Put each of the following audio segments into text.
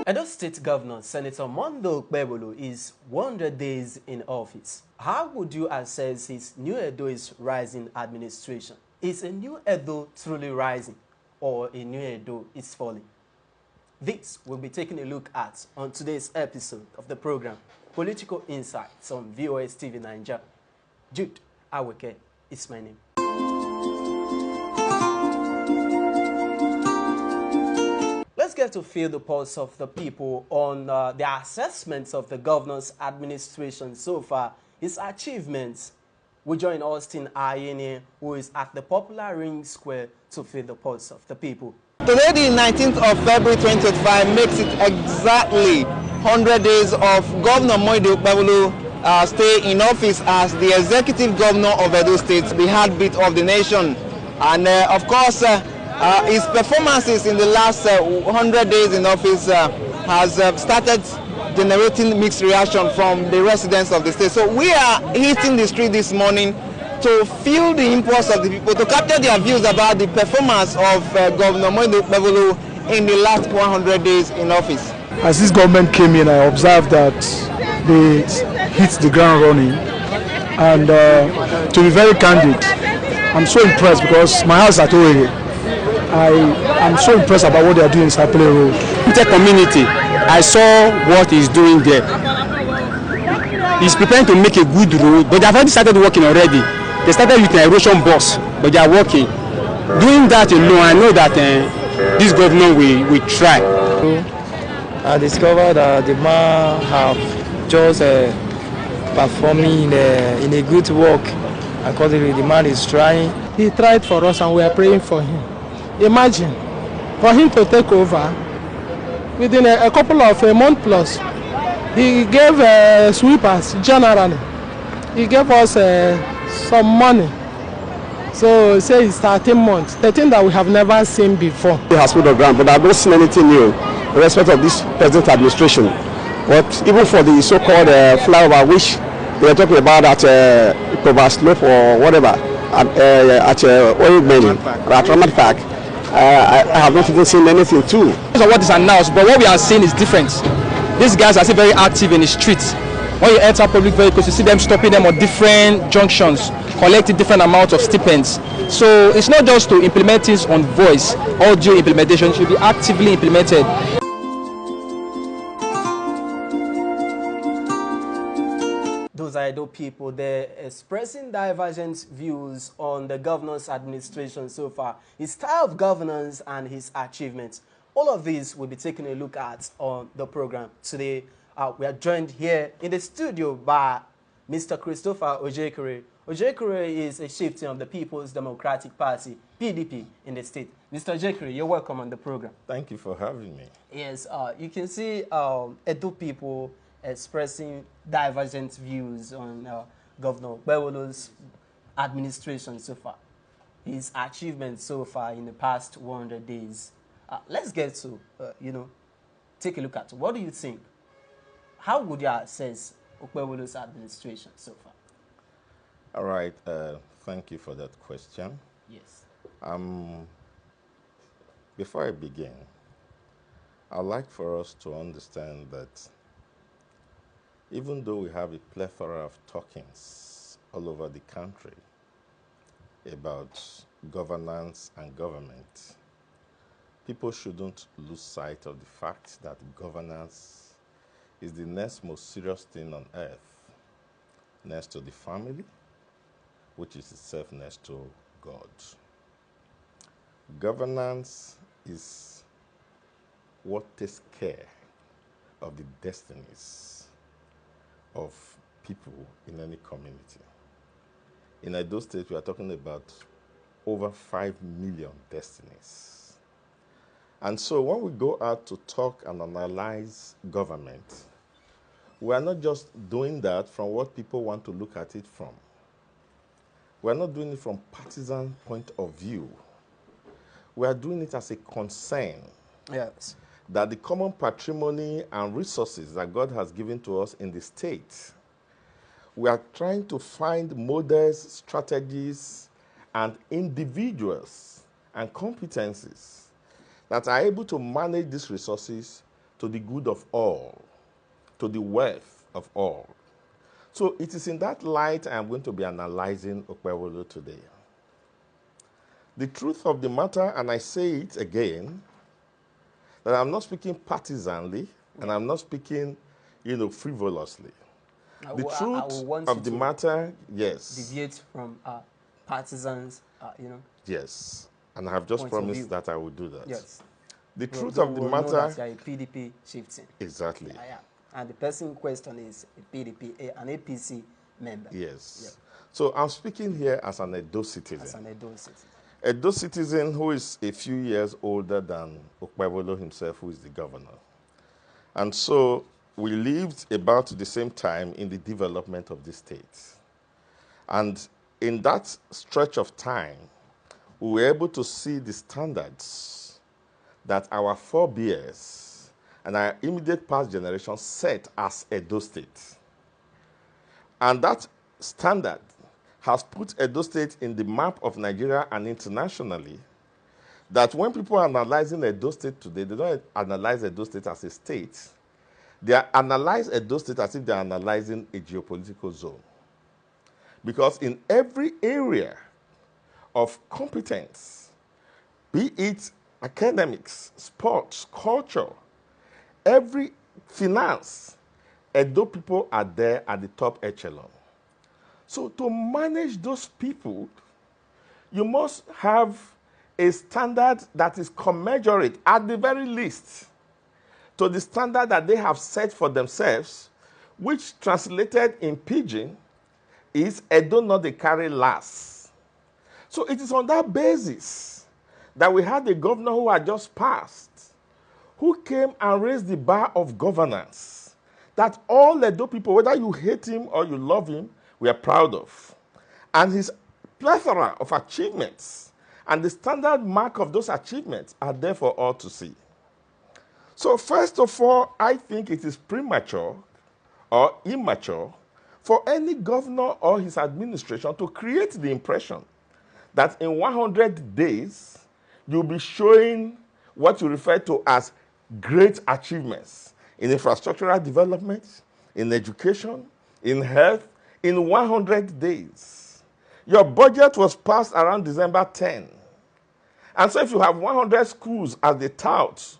Edo State Governor Senator Mondo Okpebholo is 100 days in office. How would you assess his New Edo's rising administration? Is a new Edo truly rising, or a new Edo is falling? This we'll be taking a look at on today's episode of the program, Political Insights on VOS TV Nigeria. Jude Aweke is my name. Let's get to feel the pulse of the people on the assessments of the governor's administration so far, his achievements. We join Austin Ayene, who is at the popular Ring Square, to feel the pulse of the people. Today, the 19th of February 2025, makes it exactly 100 days of Governor Mondo Okpebholo stay in office as the executive governor of Edo State, the heartbeat of the nation. And of course, his performances in the last 100 days in office has started generating mixed reaction from the residents of the state. So we are hitting the street this morning to feel the impulse of the people, to capture their views about the performance of Governor Mondo Okpebholo in the last 100 days in office. As this government came in, I observed that they hit the ground running. And to be very candid, I'm so impressed because my house is at Owerri. I am so impressed about what they are doing in Sapele Road. In the community, I saw what he's doing there. He's preparing to make a good road, but they have already started working already. They started with an erosion bus, but they are working. Doing that alone, I know that this government will try. I discovered that the man have just performing in a good work. Accordingly, the man is trying. He tried for us and we are praying for him. Imagine, for him to take over, within a couple of a month plus, he gave sweepers generally. He gave us some money. So say it's 13 months, 13 that we have never seen before. He has put on ground, but I've not seen anything new in respect of this present administration. But even for the so-called flyover, which they are talking about at Cover Slope or whatever, at Oil Mining, at Ramat Park, I have not even seen anything too. So what is announced, but what we are seeing is different. These guys are still very active in the streets. When you enter public vehicles, you see them stopping them on different junctions, collecting different amounts of stipends. So it's not just to implement things on voice, audio implementation should be actively implemented. Those are Edo people. They're expressing divergent views on the governor's administration so far, his style of governance and his achievements. All of these we'll be taking a look at on the program today. We are joined here in the studio by Mr. Christopher Ojekere. Ojekere is a chieftain of the People's Democratic Party, PDP, in the state. Mr. Ojekere, you're welcome on the program. Thank you for having me. Yes, you can see Edo people expressing divergent views on Governor Okpebholo's administration so far, his achievements so far in the past 100 days. Let's get to, take a look at what do you think? How would you assess Okpebholo's administration so far? All right, thank you for that question. Yes. Before I begin, I'd like for us to understand that even though we have a plethora of talkings all over the country about governance and government, people shouldn't lose sight of the fact that governance is the next most serious thing on earth, next to the family, which is itself next to God. Governance is what takes care of the destinies of people in any community. In Edo State, we are talking about over 5 million destinies. And so when we go out to talk and analyze government, we are not just doing that from what people want to look at it from. We are not doing it from partisan point of view. We are doing it as a concern. Yes. That the common patrimony and resources that God has given to us in the state, we are trying to find models, strategies, and individuals and competencies that are able to manage these resources to the good of all, to the wealth of all. So it is in that light I'm going to be analyzing Okpebholo today. The truth of the matter, and I say it again, that I'm not speaking partisanly, and I'm not speaking, frivolously. The truth of the matter, yes. Deviate from partisans, Yes, and I have just promised that I will do that. Yes. The truth of the matter. Know that you are a PDP chieftain. Exactly. Yeah. And the person in question is a PDP, an APC member. Yes. Yeah. So I'm speaking here as an Edo citizen. As an Edo citizen. Edo citizen who is a few years older than Okpebholo himself, who is the governor. And so we lived about the same time in the development of the state. And in that stretch of time, we were able to see the standards that our forebears and our immediate past generation set as Edo State. And that standard has put Edo State in the map of Nigeria and internationally, that when people are analyzing Edo State today, they don't analyze Edo State as a state. They analyze Edo State as if they're analyzing a geopolitical zone. Because in every area of competence, be it academics, sports, culture, every finance, Edo people are there at the top echelon. So to manage those people, you must have a standard that is commensurate, at the very least, to the standard that they have set for themselves, which translated in pidgin is Edo not dey carry last. So it is on that basis that we had a governor who had just passed, who came and raised the bar of governance, that all Edo people, whether you hate him or you love him, we are proud of. And his plethora of achievements and the standard mark of those achievements are there for all to see. So first of all, I think it is premature or immature for any governor or his administration to create the impression that in 100 days, you'll be showing what you refer to as great achievements in infrastructural development, in education, in health, in 100 days. Your budget was passed around December 10. And so if you have 100 schools as the tout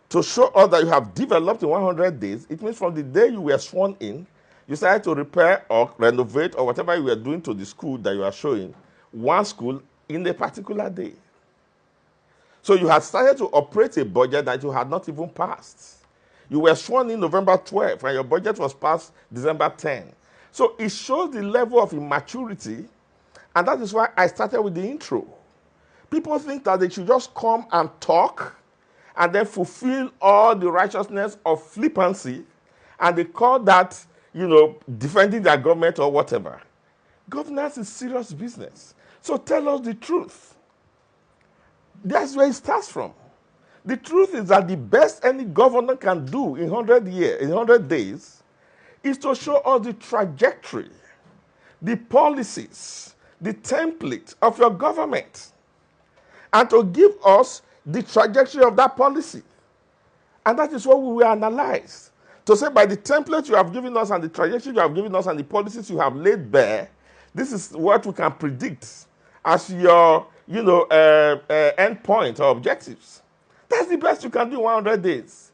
to show us that you have developed in 100 days, it means from the day you were sworn in, you started to repair or renovate or whatever you were doing to the school that you are showing, one school in a particular day. So you had started to operate a budget that you had not even passed. You were sworn in November 12 and your budget was passed December 10. So it shows the level of immaturity, and that is why I started with the intro. People think that they should just come and talk and then fulfill all the righteousness of flippancy, and they call that, defending their government or whatever. Governance is serious business. So tell us the truth. That's where it starts from. The truth is that the best any governor can do in 100 days, is to show us the trajectory, the policies, the template of your government, and to give us the trajectory of that policy. And that is what we will analyze. To say by the template you have given us and the trajectory you have given us and the policies you have laid bare, this is what we can predict as your end point or objectives. That's the best you can do in 100 days.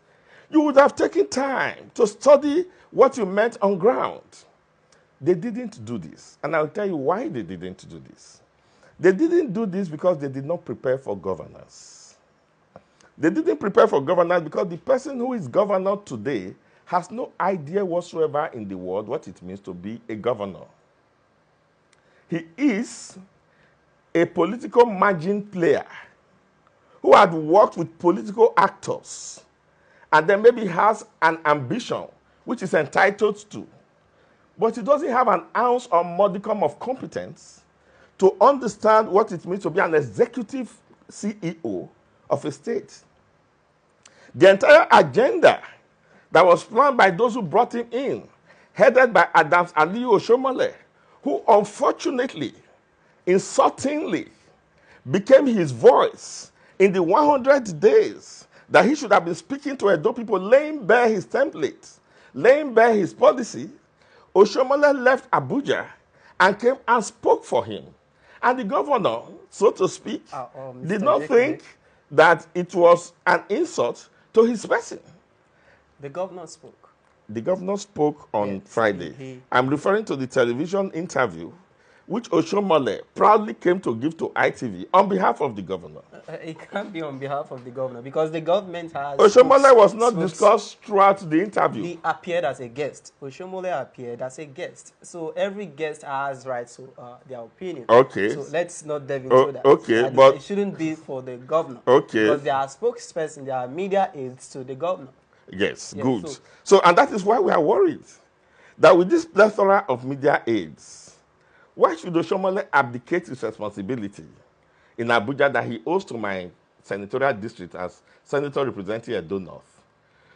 You would have taken time to study what you meant on ground. They didn't do this. And I'll tell you why they didn't do this. They didn't do this because they did not prepare for governance. They didn't prepare for governance because the person who is governor today has no idea whatsoever in the world what it means to be a governor. He is a political margin player who had worked with political actors and then maybe has an ambition which is entitled to, but he doesn't have an ounce or modicum of competence to understand what it means to be an executive CEO of a state. The entire agenda that was planned by those who brought him in, headed by Adams Aliyu Oshomole, who unfortunately, insultingly, became his voice in the 100 days that he should have been speaking to Edo people, laying bare his template, laying bare his policy, Oshiomhole left Abuja and came and spoke for him. And the governor, so to speak, did not think that it was an insult to his person. The governor spoke. The governor spoke on Friday. I'm referring to the television interview which Oshiomhole proudly came to give to ITV on behalf of the governor. It can't be on behalf of the governor because the government has... Oshiomhole was not discussed throughout the interview. He appeared as a guest. Oshiomhole appeared as a guest. So every guest has rights to their opinion. Okay. So let's not delve into that. Okay, but... It shouldn't be for the governor. Okay. Because they are spokesperson, they are media aides to the governor. Yes, good. So, and that is why we are worried that with this plethora of media aides, why should Oshiomhole abdicate his responsibility in Abuja that he owes to my senatorial district as senator representing Edo North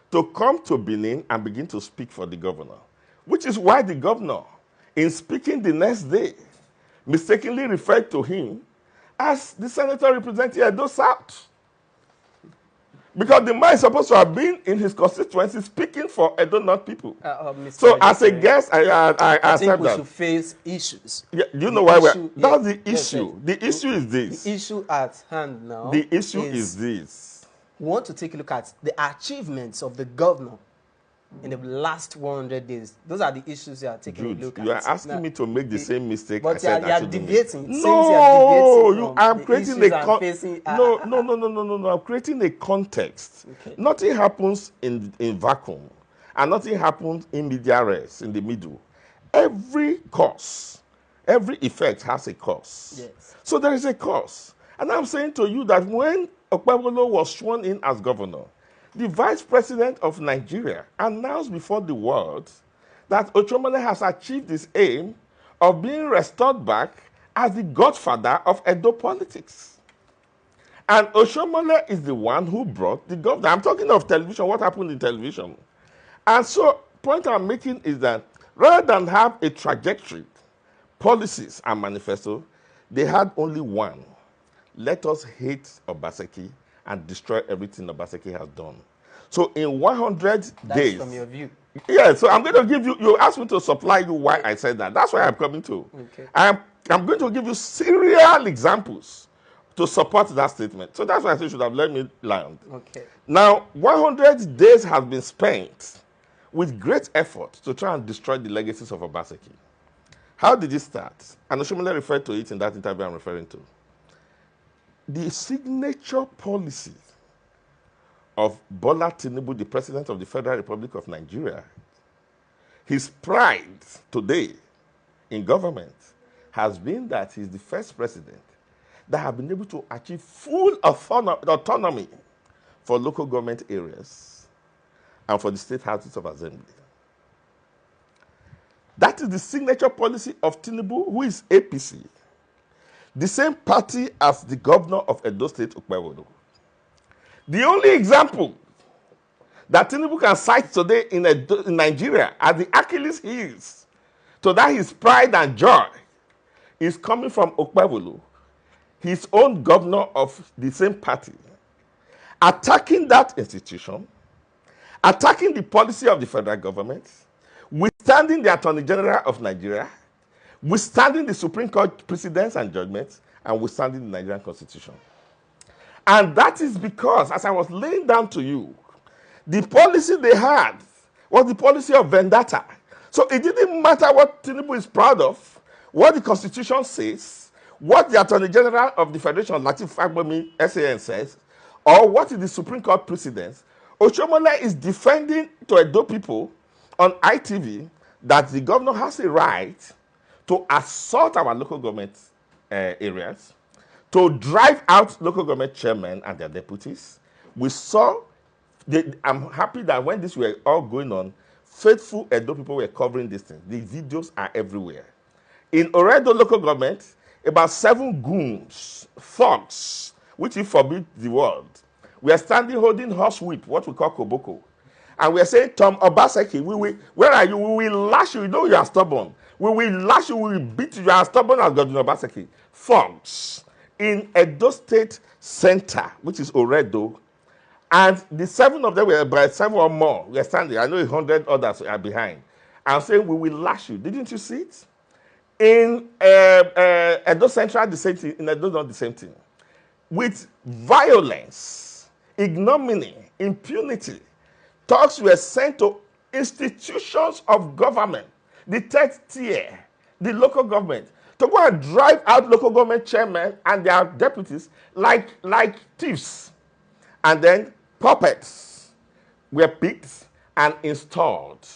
to come to Benin and begin to speak for the governor? Which is why the governor, in speaking the next day, mistakenly referred to him as the senator representing Edo South. Because the man is supposed to have been in his constituency speaking for Edo North people. So as a guest, I think we should face issues. Yeah, you know why we're... That's the issue. Yes. The issue is this. The issue at hand now... The issue is this. We want to take a look at the achievements of the governor in the last 100 days. Those are the issues you are taking a look at. You are asking me to make the same mistake but I said you are deviating. No, I'm creating I'm creating a context. Okay. Nothing happens in vacuum, and nothing happens in media res, in the middle. Every cause, every effect has a cause. Yes. So there is a cause. And I'm saying to you that when Okpebholo was sworn in as governor, the vice president of Nigeria announced before the world that Oshiomhole has achieved his aim of being restored back as the godfather of Edo politics. And Oshiomhole is the one who brought the governor. I'm talking of television, what happened in television. And so, point I'm making is that rather than have a trajectory, policies and manifesto, they had only one. Let us hate Obaseki and destroy everything Obaseki has done. So in 100 days... That's from your view. Yeah, so I'm going to give you... You asked me to supply you why I said that. That's why I'm coming to. Okay. I'm going to give you serial examples to support that statement. So that's why I said you should have let me land. Okay. Now, 100 days has been spent with great effort to try and destroy the legacies of Obaseki. How did it start? And Oshiomhole referred to it in that interview I'm referring to. The signature policy of Bola Tinubu, the President of the Federal Republic of Nigeria, his pride today in government has been that he's the first president that has been able to achieve full autonomy for local government areas and for the state houses of assembly. That is the signature policy of Tinubu, who is APC. The same party as the governor of Edo State, Okpebholo. The only example that Tinubu can cite today in Nigeria as the Achilles heels to that his pride and joy is coming from Okpebholo, his own governor of the same party, attacking that institution, attacking the policy of the federal government, withstanding the Attorney General of Nigeria, withstanding the Supreme Court precedents and judgments, and withstanding the Nigerian Constitution. And that is because, as I was laying down to you, the policy they had was the policy of vendetta. So it didn't matter what Tinubu is proud of, what the Constitution says, what the Attorney General of the Federation, Lateef Fagbemi, SAN says, or what is the Supreme Court precedents. Oshiomhole is defending to Edo people on ITV that the governor has a right to assault our local government areas, to drive out local government chairmen and their deputies. We saw, I'm happy that when this were all going on, faithful Edo people were covering this thing. The videos are everywhere. In Oredo local government, about 7 goons, thugs, which he forbid the world, we are standing holding horsewhip, what we call koboko. And we are saying, Tom Obaseki, where are you? We will lash you. You know you are stubborn. We will lash you. We will beat you. You are stubborn as Governor Obaseki. Thugs in Edo State Center, which is Oredo, And the 7 of them were by 7 or more. We are standing. I know 100 others are behind. I'm saying we will lash you. Didn't you see it? In Edo Central, the same thing. In Edo, not the same thing. With violence, ignominy, impunity, thugs were sent to institutions of government, the third tier, the local government, to go and drive out local government chairmen and their deputies like thieves. And then puppets were picked and installed.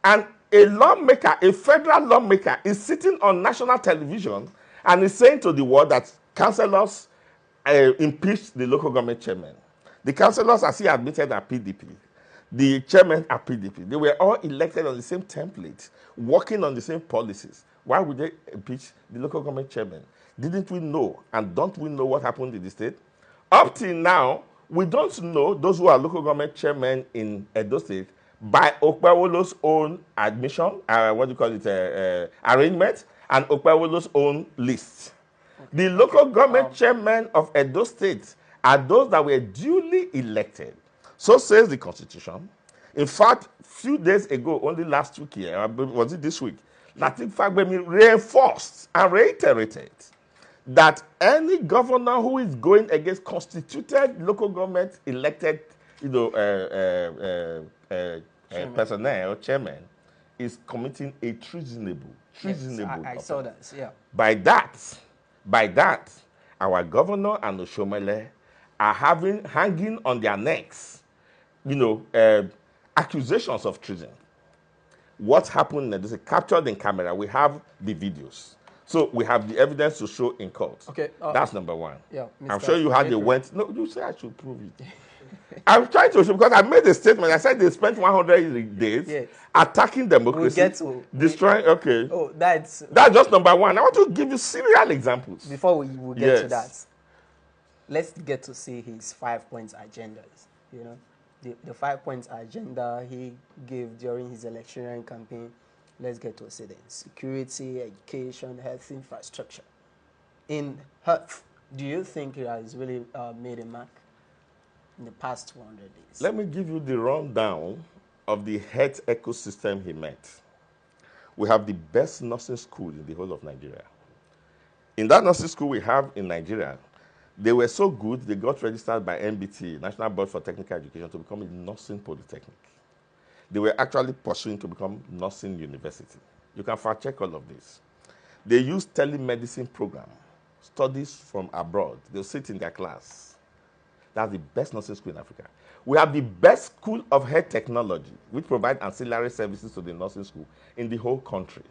And a lawmaker, a federal lawmaker, is sitting on national television and is saying to the world that councillors impeached the local government chairman. The councillors, as he admitted, are PDP. The chairman are PDP. They were all elected on the same template, working on the same policies. Why would they impeach the local government chairman? Didn't we know, and don't we know what happened in the state? Up till now, we don't know those who are local government chairmen in Edo State by Okpebholo's own admission, arrangement, and Okpebholo's own list. The local government chairmen of Edo State are those that were duly elected. So says the Constitution. In fact, a few days ago, only last week here, was it this week, Lateef Fagbemi reinforced and reiterated that any governor who is going against constituted local government elected personnel or chairman is committing a treasonable Yes, I saw that, yeah. By that, our governor and Oshomele are hanging on their necks, accusations of treason. What happened is captured in camera. We have the videos. So we have the evidence to show in court. Okay. That's number one. Yeah, I'm sure you had the went. No, you say I should prove it. I'm trying to show because I made a statement. I said they spent 100 days attacking democracy, destroying. Okay. Oh, that's just number one. I want to give you serial examples. Before we get to that, let's get to see his 5-point agendas. The 5-point agenda he gave during his electioneering campaign. Let's get to see them. Security, education, health infrastructure. In health, do you think he has really made a mark in the past 200 days? Let me give you the rundown of the health ecosystem he met. We have the best nursing school in the whole of Nigeria. In that nursing school we have in Nigeria, they were so good, they got registered by NBT, National Board for Technical Education, to become a nursing polytechnic. They were actually pursuing to become nursing university. You can fact check all of this. They use telemedicine program, studies from abroad. They'll sit in their class. That's the best nursing school in Africa. We have the best school of health technology, which provide ancillary services to the nursing school in the whole country.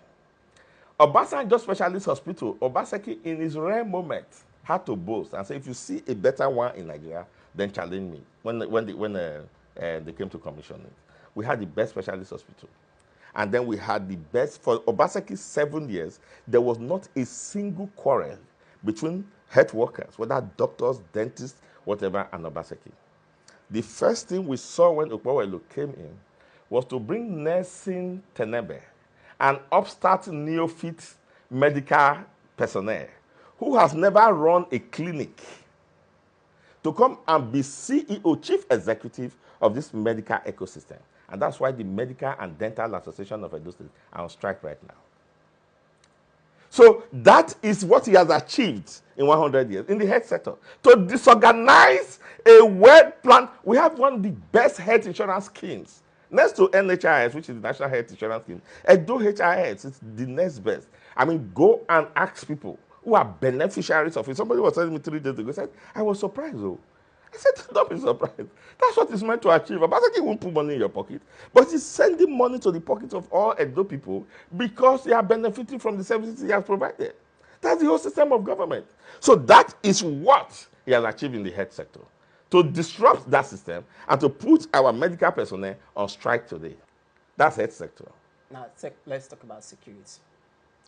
Obasanjo Specialist Hospital, Obaseki in his rare moment had to boast and say, if you see a better one in Nigeria, then challenge me when they came to commission it. We had the best specialist hospital. And then we had the best, for Obaseki's 7 years, there was not a single quarrel between health workers, whether doctors, dentists, whatever, and Obaseki. The first thing we saw when Okpebholo came in was to bring nursing Tenebe, an upstart neophyte medical personnel who has never run a clinic, to come and be CEO, chief executive of this medical ecosystem. And that's why the Medical and Dental Association of Edo State are on strike right now. So that is what he has achieved in 100 years in the health sector. To disorganize a well-planned, we have one of the best health insurance schemes. Next to NHIS, which is the National Health Insurance Scheme, Edo HIS is the next best. I mean, go and ask people who are beneficiaries of it. Somebody was telling me 3 days ago, said, I was surprised though. I said, don't be surprised. That's what it's meant to achieve. Obaseki won't put money in your pocket, but he's sending money to the pockets of all Edo people because they are benefiting from the services he has provided. That's the whole system of government. So that is what he has achieved in the health sector, to disrupt that system and to put our medical personnel on strike today. That's health sector. Now, let's talk about security.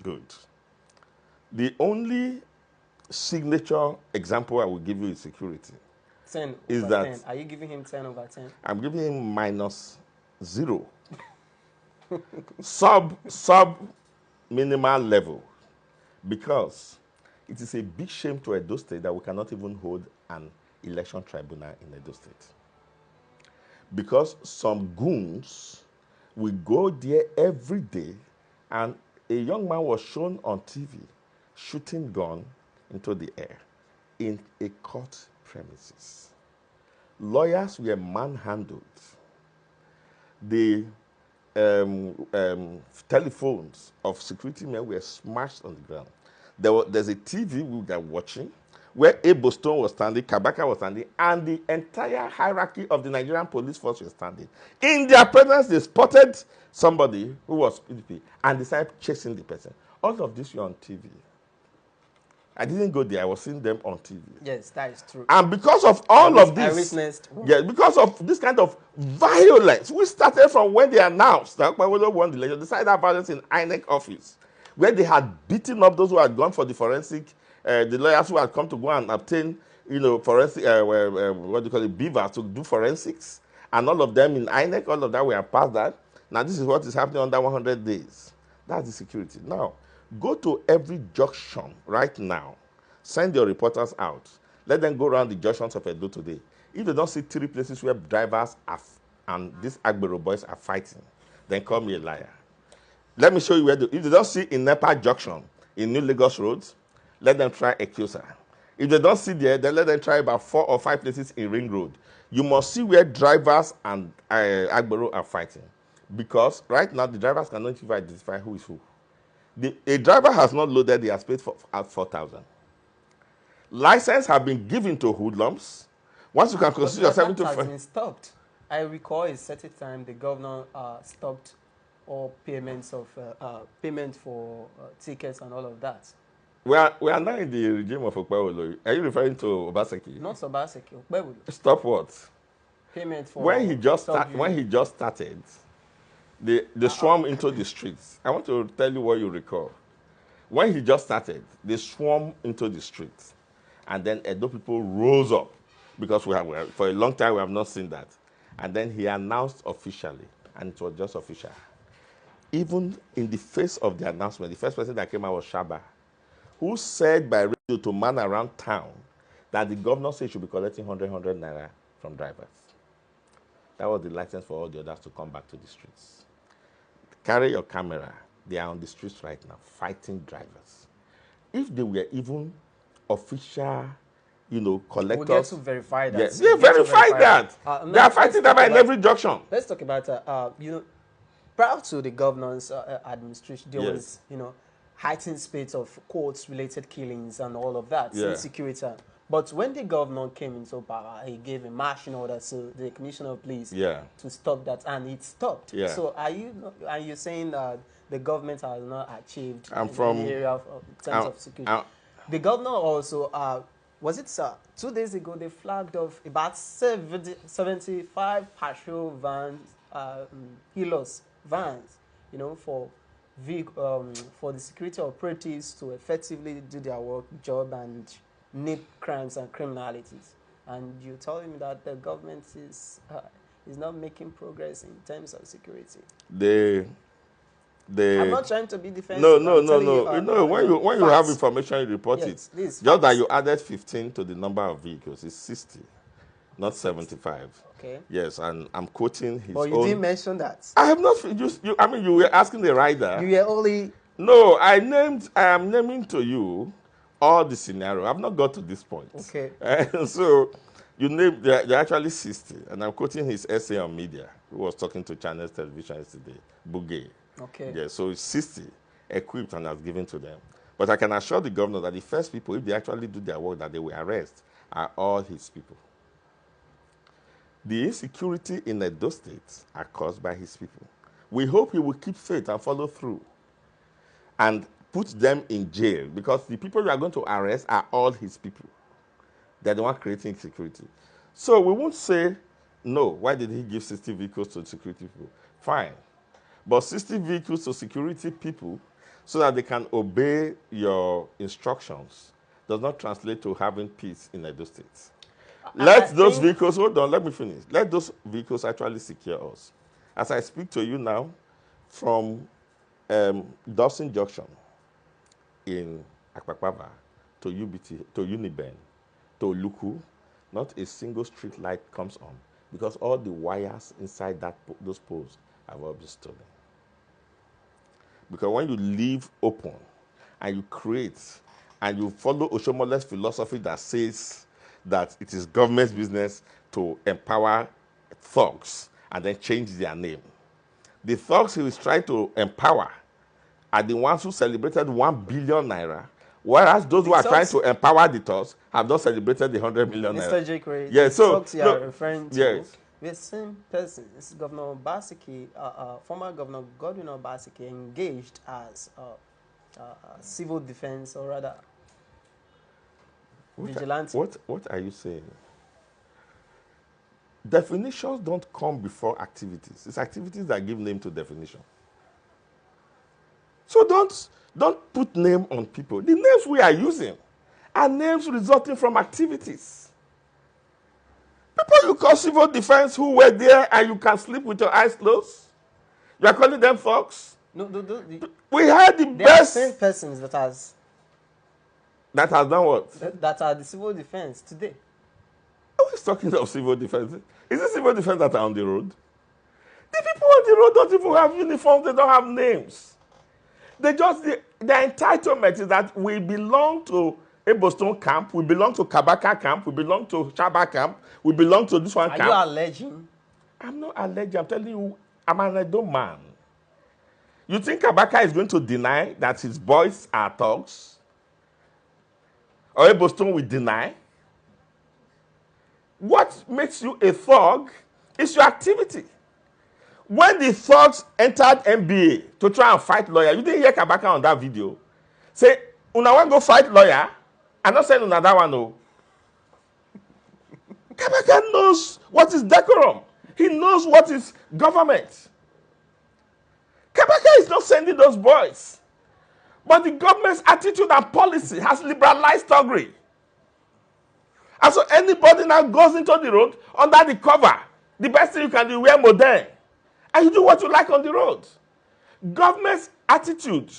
Good. The only signature example I will give you is security. 10 is over that 10. Are you giving him 10 over 10? I'm giving him -0. sub minimal level, because it is a big shame to Edo State that we cannot even hold an election tribunal in Edo State. because some goons will go there every day, and a young man was shown on TV shooting gun into the air in a court premises. Lawyers were manhandled. The telephones of security men were smashed on the ground. There's a TV we were watching where Edo State was standing, Kabaka was standing, and the entire hierarchy of the Nigerian police force was standing. In their presence, they spotted somebody who was PDP and decided chasing the person. All of this were on TV. I didn't go there. I was seeing them on TV. Yes, that is true. And because of all of this, I witnessed. yes, because of this kind of violence, we started from when they announced that Okpebholo won the election. They started that violence in INEC office, where they had beaten up those who had gone for the forensic, the lawyers who had come to go and obtain, forensic, what do you call it, beavers to do forensics, and all of them in INEC, all of that we have passed that. Now this is what is happening under 100 days. That's the security. Now, go to every junction right now. Send your reporters out. Let them go around the junctions of Edo today. If they don't see 3 places where drivers and these Okpebholo boys are fighting, then call me a liar. Let me show you where. If they don't see in Nepa Junction, in New Lagos Roads, let them try Ecusa. If they don't see there, then let them try about 4 or 5 places in Ring Road. You must see where drivers and Okpebholo are fighting. Because right now, the drivers cannot even identify who is who. A driver has not loaded the airspace at 4,000. License have been given to hoodlums. Once you can consider yourself that has been stopped. I recall a certain time the governor stopped all payments of payment for tickets and all of that. We are now in the regime of Okpebholo. Are you referring to Obaseki? Not Obaseki, Okpebholo. Stop what? Payment for when he just started, they swarm into the streets. I want to tell you what you recall. When he just started, they swarm into the streets. And then Edo people rose up because for a long time we have not seen that. And then he announced officially, and it was just official. Even in the face of the announcement, the first person that came out was Shaba, who said by radio to man around town that the governor said he should be collecting 100 naira from drivers. That was the license for all the others to come back to the streets. Carry your camera. They are on the streets right now, fighting drivers. If they were even official, collectors. We'll get to verify that. Yes, they verify that. They are fighting them in every junction. Let's talk about, prior to the governor's administration, there was, heightened spate of courts-related killings and all of that, insecurity. But when the governor came into power, he gave a marching order to the commissioner of police to stop that, and it stopped. Yeah. So are you saying that the government has not achieved in the area of terms of security? The governor also, was it 2 days ago, they flagged off about 75 patrol vans, healers vans, for the security operatives to effectively do their job and nip crimes and criminalities. And you're telling me that the government is not making progress in terms of security. I'm not trying to be defensive. No. When you have information, you report it. Just that you added 15 to the number of vehicles. It's 60, not 75. Okay. Yes, and I'm quoting his own. But you didn't mention that. I have not. You were asking the rider. You were only. No, I am naming to you all the scenario. I've not got to this point. Okay. So you named. They're actually 60, and I'm quoting his essay on media. Who was talking to Channels Television yesterday, Bugay. Okay. Yeah, so it's 60 equipped and has given to them. But I can assure the governor that the first people, if they actually do their work, that they will arrest, are all his people. The insecurity in Edo State are caused by his people. We hope he will keep faith and follow through and put them in jail, because the people you are going to arrest are all his people. They're the one creating security. So we won't say, no, why did he give 60 vehicles to security people? Fine. But 60 vehicles to security people so that they can obey your instructions does not translate to having peace in Edo State. Let those vehicles, hold on, let me finish. Let those vehicles actually secure us. As I speak to you now, from Dawson Junction in Akpakpava to UBT, to Uniben, to Luku, not a single street light comes on. because all the wires inside those poles have all been stolen. Because when you leave open and you create and you follow Oshomole's philosophy that says that it is government's business to empower thugs and then change their name. The thugs he was trying to empower are the ones who celebrated 1 billion naira, whereas those who are trying to empower the thugs have not celebrated the 100 million naira. Mr. Jekwe, yes, the thugs you are referring to, yes, the same persons, Governor Obaseki, former Governor Godwin Obaseki, engaged as civil defense, or rather vigilante. What are you saying? Definitions don't come before activities. It's activities that give name to definition. So don't put name on people. The names we are using are names resulting from activities. People you call civil defense who were there and you can sleep with your eyes closed. You are calling them thugs? No, we had the they best. Are the same persons that has done what? That are the civil defense today. Who is talking of civil defense? Is it civil defense that are on the road? The people on the road don't even have uniforms. They don't have names. Their entitlement is that we belong to Edo State camp, we belong to Kabaka camp, we belong to Chaba camp, we belong to this one camp. Are you alleging? I'm not alleging. I'm telling you, I'm an Edo man. You think Kabaka is going to deny that his boys are thugs? Or Edo State will deny? What makes you a thug is your activity. When the thugs entered NBA to try and fight lawyer, you didn't hear Kabaka on that video. Say, una want go fight lawyer? I'm not saying another one, no. Kabaka knows what is decorum. He knows what is government. Kabaka is not sending those boys. But the government's attitude and policy has liberalized thuggery. And so anybody now goes into the road under the cover. The best thing you can do is wear modern. And you do what you like on the road. Government's attitude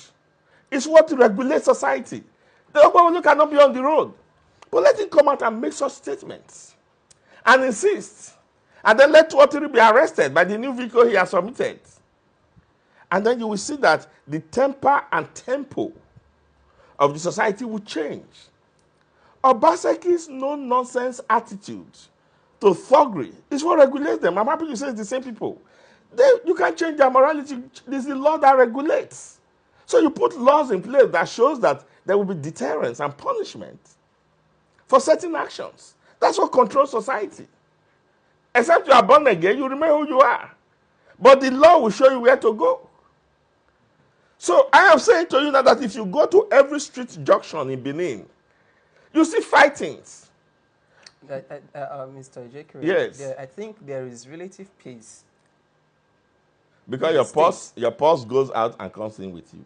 is what regulates society. The Okpebholo cannot be on the road. But let him come out and make such statements. And insist. And then let 2 or 3 be arrested by the new vehicle he has submitted. And then you will see that the temper and tempo of the society will change. Obaseki's no-nonsense attitude to thuggery is what regulates them. I'm happy you say it's the same people. You can't change their morality. There's the law that regulates. So you put laws in place that shows that there will be deterrence and punishment for certain actions. That's what controls society. Except you are born again, you remember who you are. But the law will show you where to go. So I am saying to you now that if you go to every street junction in Benin, you see fightings. Mr. Jekwe, yes. I think there is relative peace. Because your pulse goes out and comes in with you.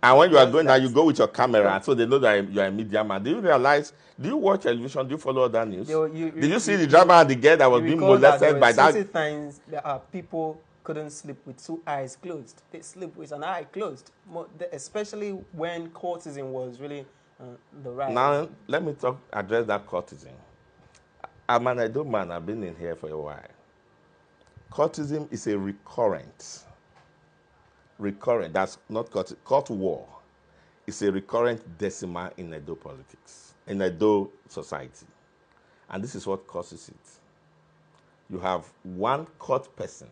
And when you are going there, you go with your camera, so they know that you are a media man. Do you realize, do you watch television? Do you follow other news? Did you see the drama and the girl that was being molested by that? Times people couldn't sleep with 2 eyes closed. They sleep with an eye closed, especially when courtesan was really the right. Now, let me address that courtesan. I'm an Edo man. I've been in here for a while. Courtesan is a recurrent, that's not court war. It's a recurrent decimal in Edo politics, in Edo society. And this is what causes it. You have one court person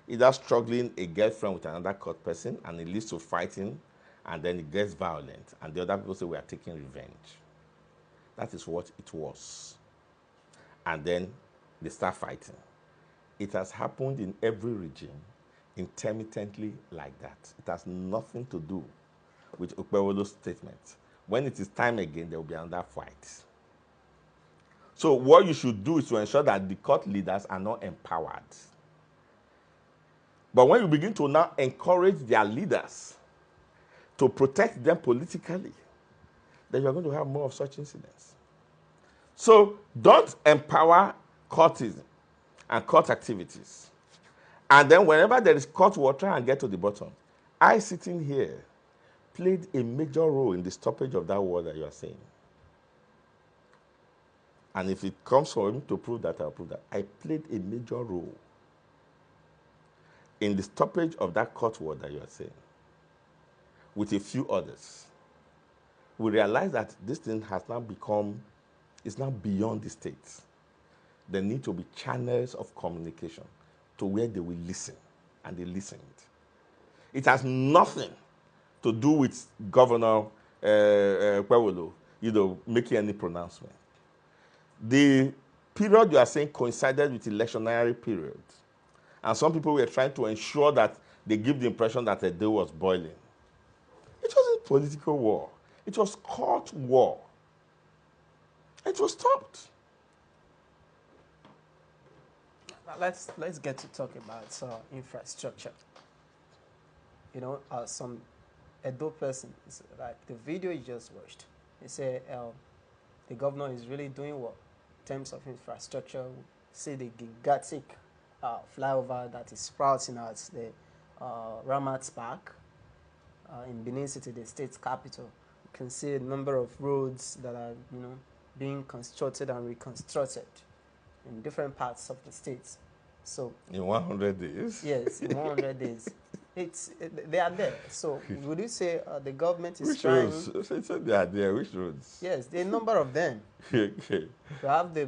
either struggling a girlfriend with another court person, and it leads to fighting, and then it gets violent, and the other people say, we are taking revenge. That is what it was. And then they start fighting. It has happened in every regime, intermittently like that. It has nothing to do with Okpebholo's statement. When it is time again, there will be another fight. So what you should do is to ensure that the court leaders are not empowered. But when you begin to now encourage their leaders to protect them politically, then you're going to have more of such incidents. So don't empower courtism and court activities. And then whenever there is court war, try and get to the bottom. I, sitting here, played a major role in the stoppage of that war that you are saying. And if it comes for him to prove that, I'll prove that. I played a major role in the stoppage of that court war that you are saying, with a few others. We realize that this thing has now become, it's now beyond the state. There need to be channels of communication to where they will listen, and they listened. It has nothing to do with Governor Okpebholo, making any pronouncement. The period you are saying coincided with electionary period. And some people were trying to ensure that they give the impression that a day was boiling. It wasn't political war. It was court war. It was stopped. Now let's get to talk about infrastructure. Some Edo person, like the video you just watched, they say the governor is really doing well in terms of infrastructure. See the gigantic flyover that is sprouting out the Ramat Park in Benin City, the state capital. You can see a number of roads that are being constructed and reconstructed in different parts of the state. So in 100 days? Yes, in 100 days. They are there. So would you say the government is which trying? Which roads? They are there. Which roads? Yes, there are a number of them. Okay. We have the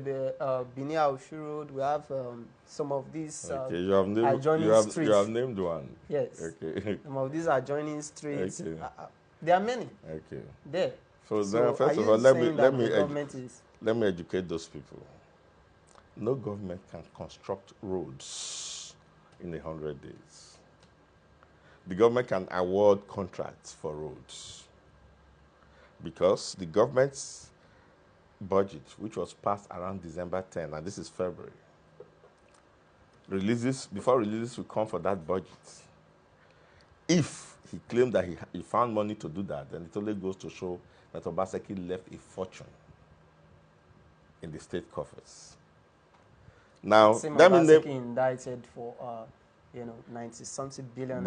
Binia Ushu Road. We have some of these adjoining streets. You have named one. Yes. Okay. Some of these adjoining streets. Okay. There are many. Okay. There. So then, first of all, let me educate those people. No government can construct roads in 100 days. The government can award contracts for roads because the government's budget, which was passed around December 10, and this is February, before releases will come for that budget. If he claimed that he found money to do that, then it only goes to show that Obaseki left a fortune in the state coffers. Now, let me name indicted for 90-something billion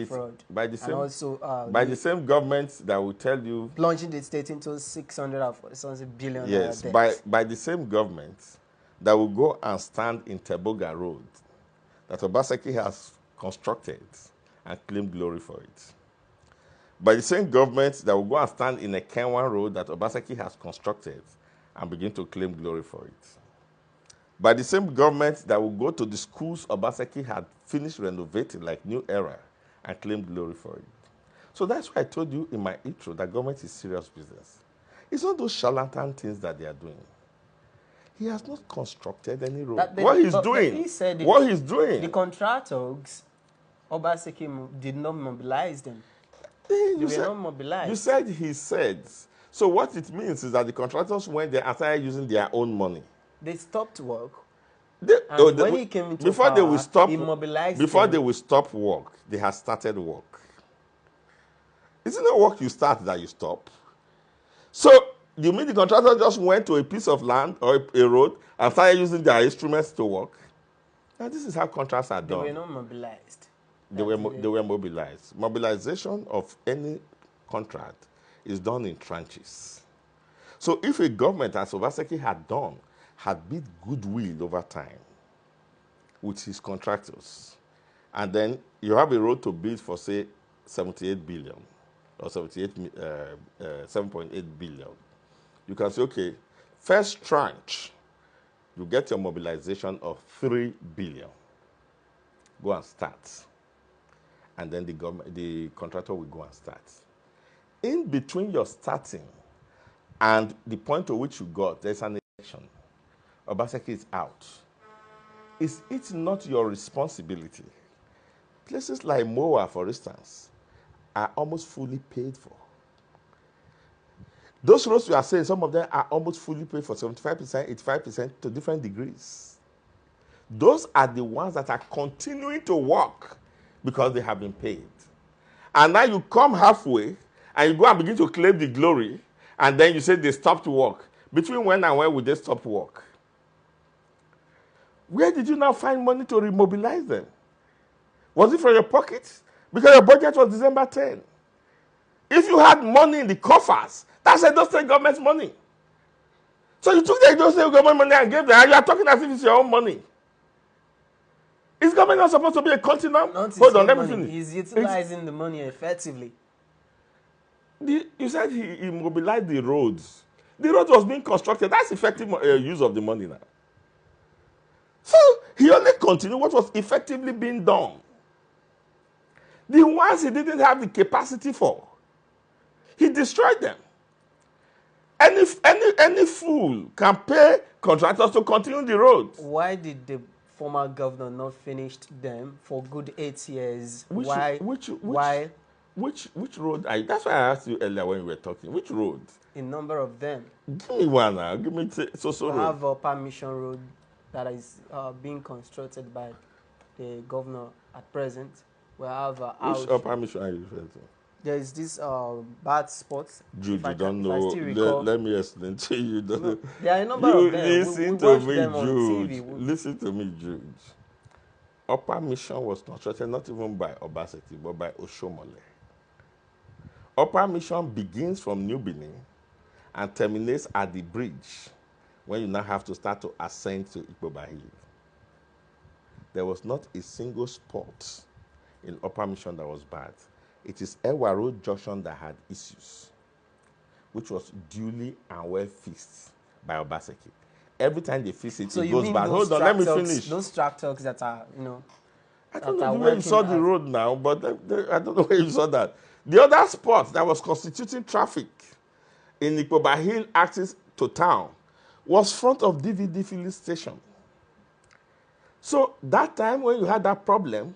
fraud. By the same government that will tell you plunging the state into 640-something billion. Yes, by the same government that will go and stand in Teboga Road that Obaseki has constructed and claim glory for it. By the same government that will go and stand in a Kenwan Road that Obaseki has constructed and begin to claim glory for it. By the same government that will go to the schools Obaseki had finished renovating, like New Era, and claim glory for it. So that's why I told you in my intro that government is serious business. It's not those charlatan things that they are doing. He has not constructed any road. What he's doing, the contractors, Obaseki did not mobilize them. They were not mobilized. You said he said. So what it means is that the contractors went there and started using their own money. They stopped work. When he came into power, he mobilized Before them. they will stop work, they had started work. Isn't it work you start that you stop? So you mean the contractor just went to a piece of land or a road and started using their instruments to work? Now this is how contracts are done. They were not mobilized. They were mobilized. Mobilization of any contract is done in tranches. So if a government, as Obaseki had done, had built goodwill over time with his contractors, and then you have a road to build for, say, 78 billion or 7.8 billion. You can say, okay, first tranche, you get your mobilization of 3 billion. Go and start. And then the contractor will go and start. In between your starting and the point to which you got, there's an election. Obaseki is out. Is it not your responsibility? Places like Moa, for instance, are almost fully paid for. Those roads we are saying, some of them are almost fully paid for, 75%, 85% to different degrees. Those are the ones that are continuing to work because they have been paid. And now you come halfway and you go and begin to claim the glory, and then you say they stopped work. Between when and when would they stop work? Where did you now find money to remobilize them? Was it from your pocket? Because your budget was December 10. If you had money in the coffers, that's Edo State government's money. So you took the Edo State government money and gave them, and you are talking as if it's your own money. Is government not supposed to be a continuum? Hold on, let me finish. He's utilizing the money effectively. You said he mobilized the roads. The road was being constructed. That's effective use of the money now. So he only continued what was effectively being done. The ones he didn't have the capacity for, he destroyed them. Any fool can pay contractors to continue the road. Why did the former governor not finish them for good 8 years? Which road? That's why I asked you earlier when we were talking. Which road? A number of them. Give me one now. Give me so we have Upper Mission Road that is being constructed by the governor at present. We have which Upper Mission are you referring to? There is this bad spots. Jude, you don't know. Let me explain to you. No, there are a number of them. Listen to me, Jude. Listen to me, Jude. Upper Mission was constructed not even by Obaseki, but by Oshomole. Upper Mission begins from New Benin and terminates at the bridge when you now have to start to ascend to Okpebholo. There was not a single spot in Upper Mission that was bad. It is Ewa Road Junction that had issues, which was duly and well fixed by Obaseki. Every time they fix it, it goes bad. Hold on, let me finish. Those tractors that are, I don't know where you saw the road now, but I don't know where you saw that. The other spot that was constituting traffic in Okpebholo access to town was front of DVD filling station. So that time when you had that problem,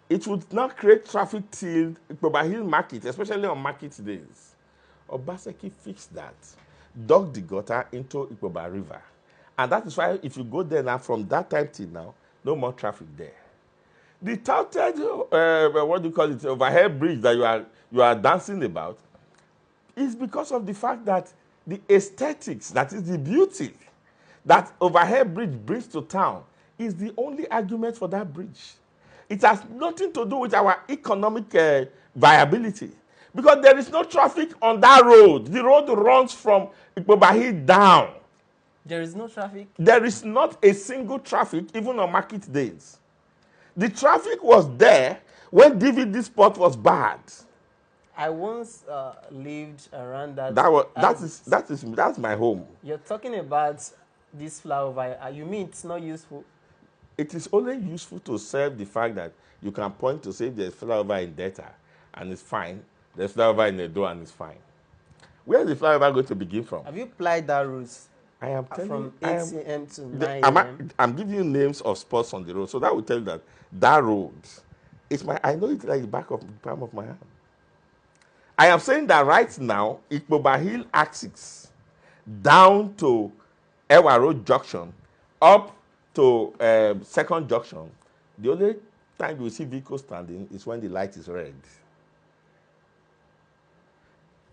it would not create traffic till Okpebholo market, especially on market days. Obaseki fixed that, dug the gutter into Okpebholo River. And that is why if you go there now, from that time till now, no more traffic there. The touted, what do you call it, overhead bridge that you are dancing about is because of the fact that the aesthetics, that is the beauty that overhead bridge brings to town, is the only argument for that bridge. It has nothing to do with our economic viability, because there is no traffic on that road. The road runs from Okpebholo down. There is no traffic? There is not a single traffic, even on market days. The traffic was there when DVD spot was bad. I once lived around that. That's my home. You're talking about this flyover. You mean it's not useful? It is only useful to serve the fact that you can point to say there's flyover in Delta and it's fine. There's flyover in Edo and it's fine. Where is the flyover going to begin from? Have you applied that route? I am telling from 8 a.m. to 9 a.m. I'm giving you names of spots on the road, so that will tell you that road I know it like the back of the palm of my hand. I am saying that right now, Okpebholo axis down to Ewa Road Junction, up to Second Junction, the only time you see vehicles standing is when the light is red.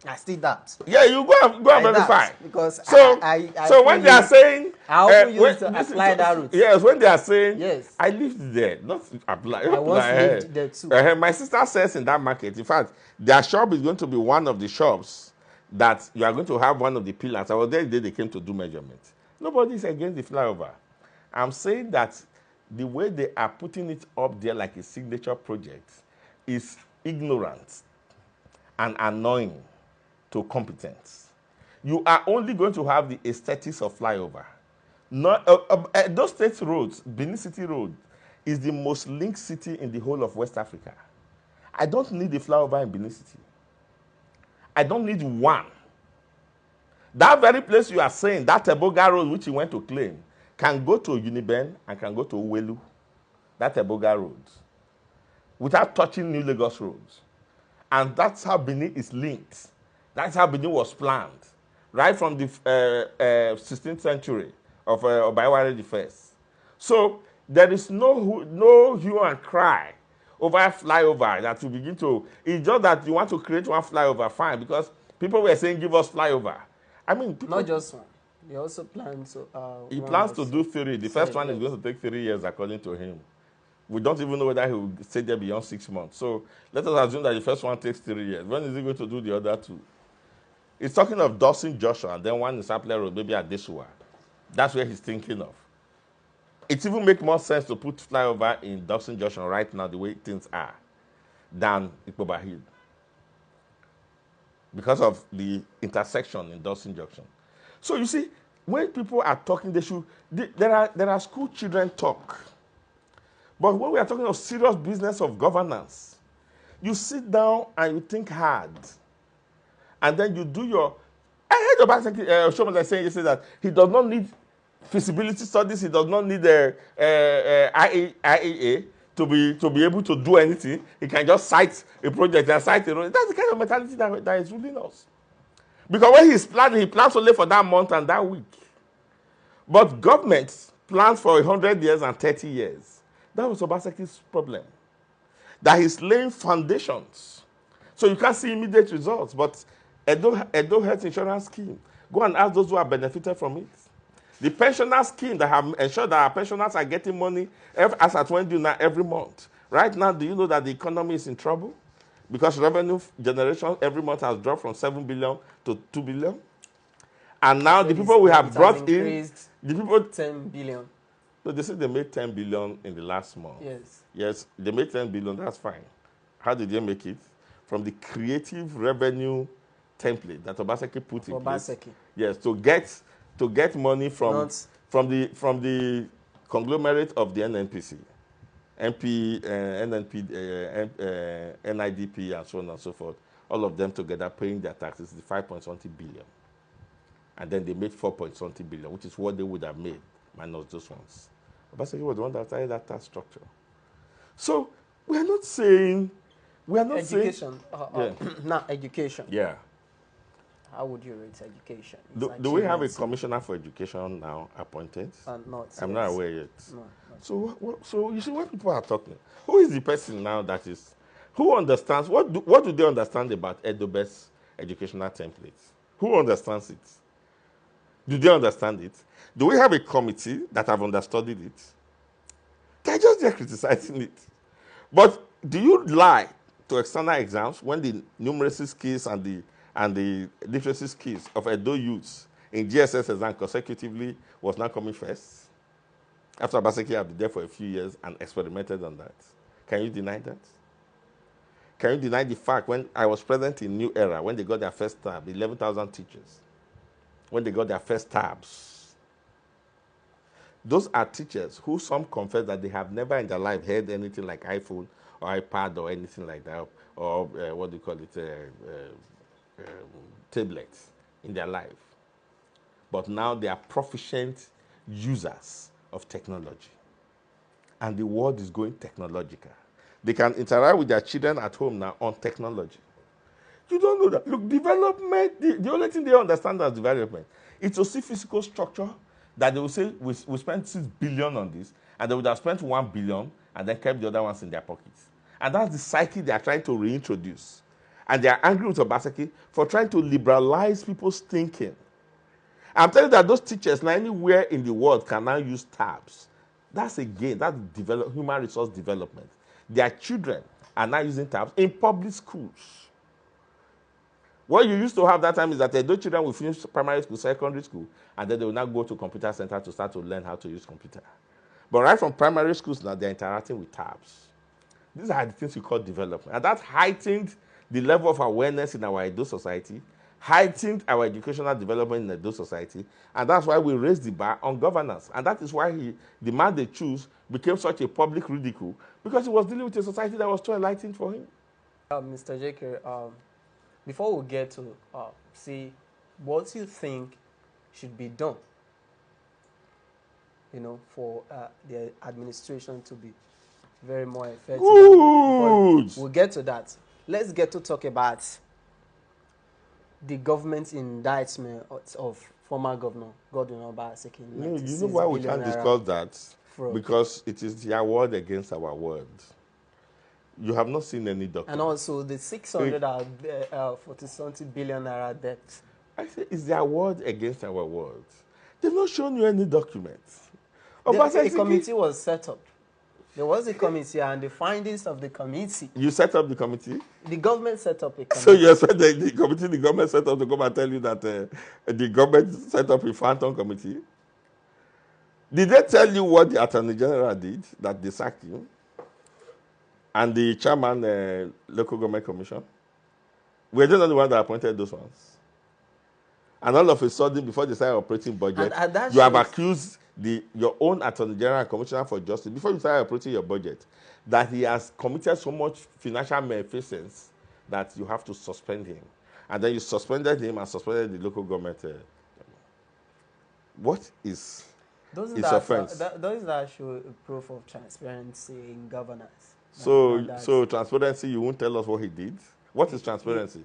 I see that. Yeah, you go and verify. Because so when they are saying, I also used to apply that route. Yes, when they are saying, yes, I lived there, not apply. I once lived there too. My sister says in that market, in fact, their shop is going to be one of the shops that you are going to have one of the pillars. I was there the day they came to do measurements. Nobody is against the flyover. I'm saying that the way they are putting it up there like a signature project is ignorant and annoying to competence. You are only going to have the aesthetics of flyover. Those state roads, Benin City Road, is the most linked city in the whole of West Africa. I don't need a flyover in Benin City. I don't need one. That very place you are saying, that Eboga Road which you went to claim, can go to Uniben and can go to Uwelu, that Eboga Road, without touching New Lagos roads. And that's how Benin is linked. That's how Benin was planned, right from the 16th century of Obayaware I. So there is no hue and cry over a flyover that you begin to. It's just that you want to create one flyover, fine, because people were saying, give us flyover. I mean, not just one. He also plans to. He plans to do 3. The first one is going to take 3 years, according to him. We don't even know whether he will stay there beyond 6 months. So let us assume that the first one takes 3 years. When is he going to do the other 2? He's talking of Dawson Joshua, and then one in Sapler Road, maybe at Desua. That's where he's thinking of. It even makes more sense to put flyover in Dawson Junction right now, the way things are, than Okpebholo, because of the intersection in Dawson Junction. So you see, when people are talking, there are school children talk. But when we are talking of serious business of governance, you sit down and you think hard. And then you do your... I heard about Showman saying yesterday that he does not need feasibility studies, he does not need IAA to be able to do anything. He can just cite a project and cite a road. That's the kind of mentality that is ruling us. Because when he's planning, he plans only for that month and that week. But government plans for 100 years and 30 years. That was Obaseki's problem. That he's laying foundations. So you can't see immediate results. But Edo Health Insurance Scheme, go and ask those who have benefited from it. The pensioner scheme that have ensured that our pensioners are getting money as at when due now every month. Right now, do you know that the economy is in trouble? Because revenue generation every month has dropped from 7 billion to 2 billion. And now the people we have brought in, the people 10 billion. No, they said they made 10 billion in the last month. Yes. Yes, they made 10 billion, that's fine. How did they make it? From the creative revenue template that Obaseki put in place. Yes, to get money from the conglomerate of the NNPC, NIDP, and so on and so forth. All of them together paying their taxes, the 5.something billion. And then they made 4.something billion, which is what they would have made, minus those ones. Obaseki was the one that started that tax structure. So we are not saying, education. Now, education. Yeah. How would you rate education? Do we have a commissioner for education now appointed? I'm not aware yet. No. So you see, when people are talking, who is the person now that is, who understands, what do they understand about Edo-based educational templates? Who understands it? Do they understand it? Do we have a committee that have understudied it? They're just there criticizing it. But do you lie to external exams when the numeracy skills and the literacy skills of Edo youths in GSS exam consecutively was not coming first? After Obaseki had been there for a few years and experimented on that. Can you deny that? Can you deny the fact when I was present in New Era, when they got their first tab, 11,000 teachers, when they got their first tabs? Those are teachers who some confess that they have never in their life heard anything like iPhone or iPad or anything like that, or what do you call it, tablets in their life. But now they are proficient users of technology. And the world is going technological. They can interact with their children at home now on technology. You don't know that. Look, development, the only thing they understand as development is to see physical structure that they will say, we spent 6 billion on this, and they would have spent 1 billion and then kept the other ones in their pockets. And that's the psyche they are trying to reintroduce. And they are angry with Obaseki for trying to liberalize people's thinking. I'm telling you that those teachers now anywhere in the world can now use tabs. That's again, that's human resource development. Their children are now using tabs in public schools. What you used to have that time is that those children will finish primary school, secondary school, and then they will now go to computer center to start to learn how to use computer. But right from primary schools now, they're interacting with tabs. These are the things we call development. And that heightened the level of awareness in our Edo society, heightened our educational development in Edo society, and that's why we raised the bar on governance. And that is why the man they choose became such a public ridicule, because he was dealing with a society that was too enlightened for him. Mr. J.K., before we get to see what you think should be done, for the administration to be very more effective. Good. We'll get to that. Let's get to talk about the government's indictment of former governor Godwin Obaseki. No, you know why we can't discuss that? Fraud. Because it is their word against our word. You have not seen any document. And also the 640-something billion naira debt. I say it's their word against our word. They've not shown you any documents. A committee was set up. There was a committee, and the findings of the committee. You set up the committee? The government set up a committee. So you expect the committee the government set up to come and tell you that the government set up a phantom committee? Did they tell you what the Attorney General did, that they sacked you? And the chairman, local government commission? We're just not the one that appointed those ones. And all of a sudden, before they started operating budget, and you have accused your own Attorney General and Commissioner for Justice, before you started operating your budget, that he has committed so much financial malfeasance that you have to suspend him. And then you suspended him and suspended the local government. What is his offense? Those that show proof of transparency in governance. So transparency, you won't tell us what he did? What is transparency?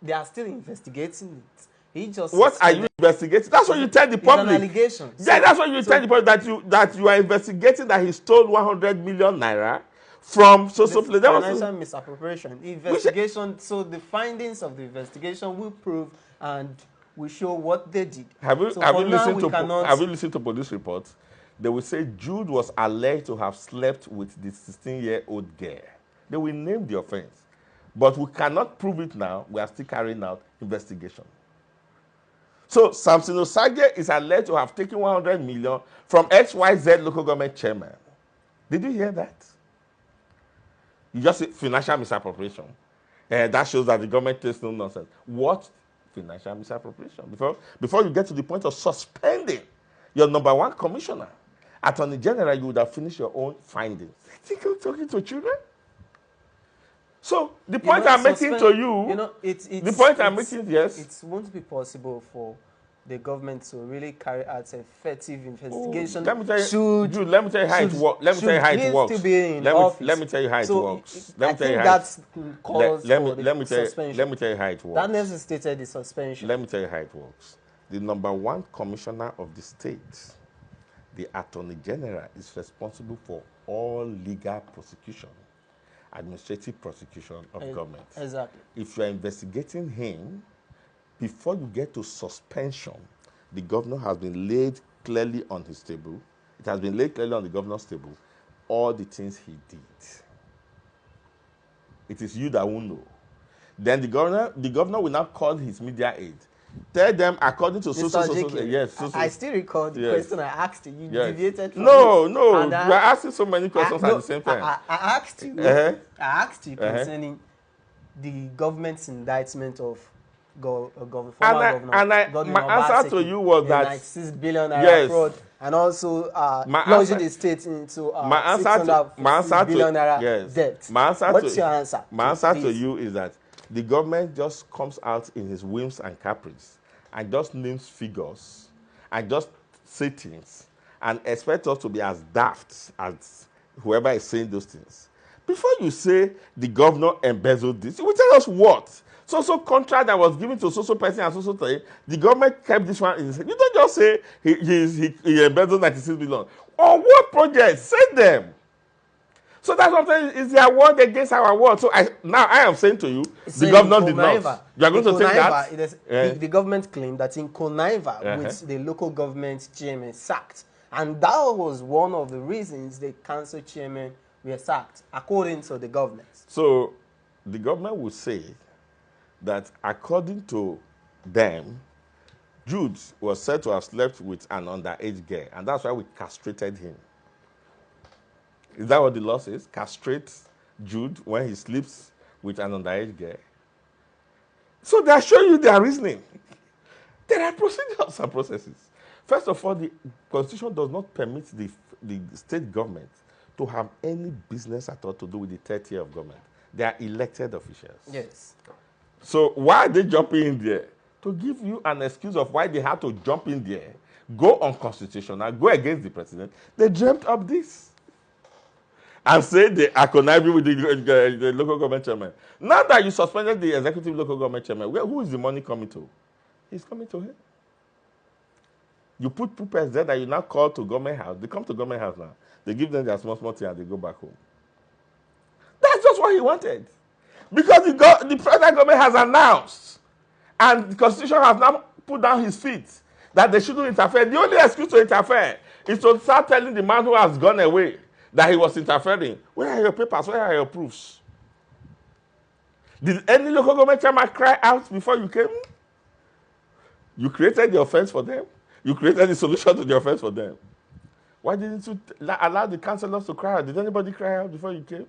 They are still investigating it. He just what are you investigating? That's what you tell the public. It's an allegation. Yeah, that's what you tell the public, that you are investigating that he stole 100 million naira from financial misappropriation. Investigation. So the findings of the investigation will prove and will show what they did. Have you listened to police reports? They will say Jude was alleged to have slept with the 16-year-old girl. They will name the offense. But we cannot prove it now. We are still carrying out investigation. So Samson Osage is alleged to have taken 100 million from XYZ local government chairman. Did you hear that? You just said financial misappropriation. That shows that the government takes no nonsense. What financial misappropriation? Before you get to the point of suspending your number one commissioner, Attorney General, you would have finished your own findings. I think I'm talking to children. So the point I'm making to you, yes. It won't be possible for the government to really carry out effective investigation. Let me tell you, let me tell you how it works. Let me tell you how it works. Let me tell you how it works. Let me tell you how it works. That necessitated the suspension. Let me tell you how it works. The number one commissioner of the state, the Attorney General, is responsible for all legal prosecution, administrative prosecution of government. Exactly. If you are investigating him, before you get to suspension, the governor has been laid clearly on his table. It has been laid clearly on the governor's table, all the things he did. It is you that will know. Then the governor will now call his media aid. Tell them according to I still recall the question I asked you. You deviated from No. You are asking so many questions at the same time. I asked you concerning the government's indictment of former governor. My answer to you was that 96 billion naira fraud, and also plunging the state into 600 billion naira debt. What's your answer? My answer to you is that the government just comes out in his whims and caprice and just names figures and just say things and expect us to be as daft as whoever is saying those things. Before you say the governor embezzled this, you will tell us what? So contract that was given to so person and so time, the government kept this one in his head. You don't just say he embezzled 96 billion. Or what projects? Say them. So that's what I'm saying, is their word against our word. So I am saying to you, the governor did not. You are going to take that? The government claimed that in conniva with the local government chairman sacked. And that was one of the reasons the council chairman were sacked, according to the government. So the government would say that according to them, Jude was said to have slept with an underage girl, and that's why we castrated him. Is that what the law says? Castrate Jude when he sleeps with an underage girl? So they are showing you their reasoning. There are procedures and processes. First of all, the Constitution does not permit the state government to have any business at all to do with the third tier of government. They are elected officials. Yes. So why are they jumping in there? To give you an excuse of why they had to jump in there, go unconstitutional, go against the president. They dreamt up this and say they are conniving with the local government chairman. Now that you suspended the executive local government chairman, who is the money coming to? It's coming to him. You put puppets there that you now call to government house. They come to government house now. They give them their small thing and they go back home. That's just what he wanted. Because the federal government has announced, and the Constitution has now put down his feet, that they shouldn't interfere. The only excuse to interfere is to start telling the man who has gone away that he was interfering. Where are your papers? Where are your proofs? Did any local government chairman cry out before you came? You created the offense for them. You created the solution to the offense for them. Why didn't you allow the councillors to cry out? Did anybody cry out before you came?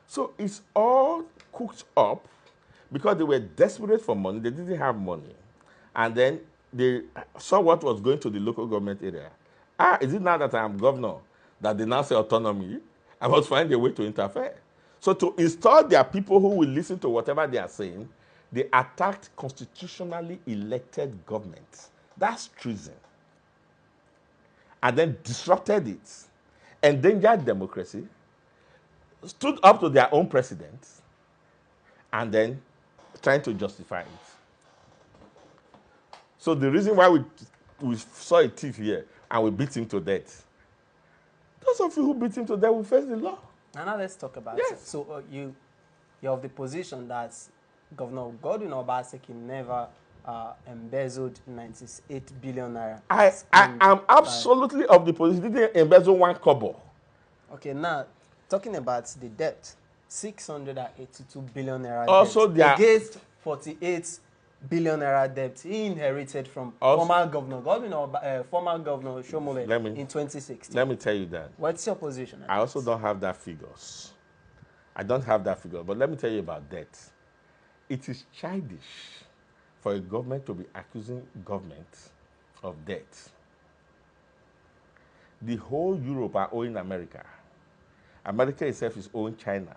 So it's all cooked up because they were desperate for money. They didn't have money. And then they saw what was going to the local government area. Is it now that I am governor that they now say autonomy? I must find a way to interfere. So to install their people who will listen to whatever they are saying, they attacked constitutionally elected government. That's treason. And then disrupted it, endangered democracy, stood up to their own president, and then trying to justify it. So the reason why we saw a thief here and we beat him to death, those of you who beat him to death will face the law. And now let's talk about it. So you're of the position that Governor Godwin Obaseki never embezzled 98 billion naira. I am absolutely of the position. He didn't embezzle 1 kobo. Okay, now talking about the debt, 682 billion naira also debt against 48 billion naira debt he inherited from former Governor Godwin or former Governor Shomole in 2016. Let me tell you that. What's your position? I also don't have that figures. I don't have that figure, but let me tell you about debt. It is childish for a government to be accusing government of debt. The whole Europe are owing America. America itself is owing China.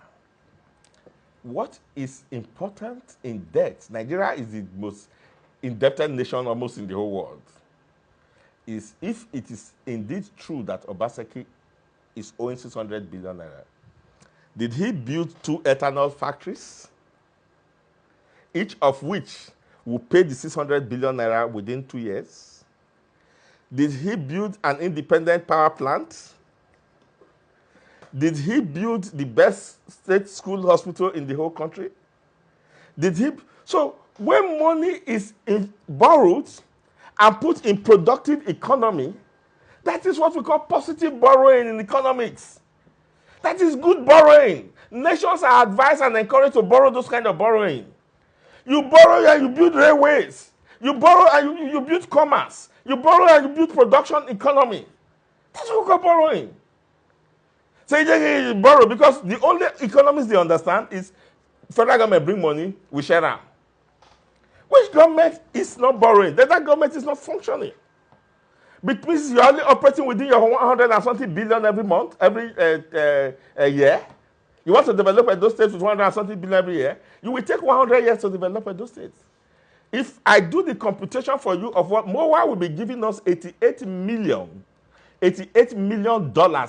What is important in debt, Nigeria is the most indebted nation almost in the whole world, is if it is indeed true that Obaseki is owing 600 billion naira. Did he build 2 ethanol factories, each of which will pay the 600 billion naira within 2 years? Did he build an independent power plant? Did he build the best state school hospital in the whole country? Did he? So when money is borrowed and put in productive economy, that is what we call positive borrowing in economics. That is good borrowing. Nations are advised and encouraged to borrow those kind of borrowing. You borrow and you build railways. You borrow and you build commerce. You borrow and you build production economy. That's what we call borrowing. So you borrow because the only economics they understand is federal government bring money, we share them. Which government is not borrowing? That government is not functioning. Because you're only operating within your 100 and something billion every month, every year. You want to develop Edo State with 100 and something billion every year, you will take 100 years to develop Edo State. If I do the computation for you of what MOA will be giving us $88 million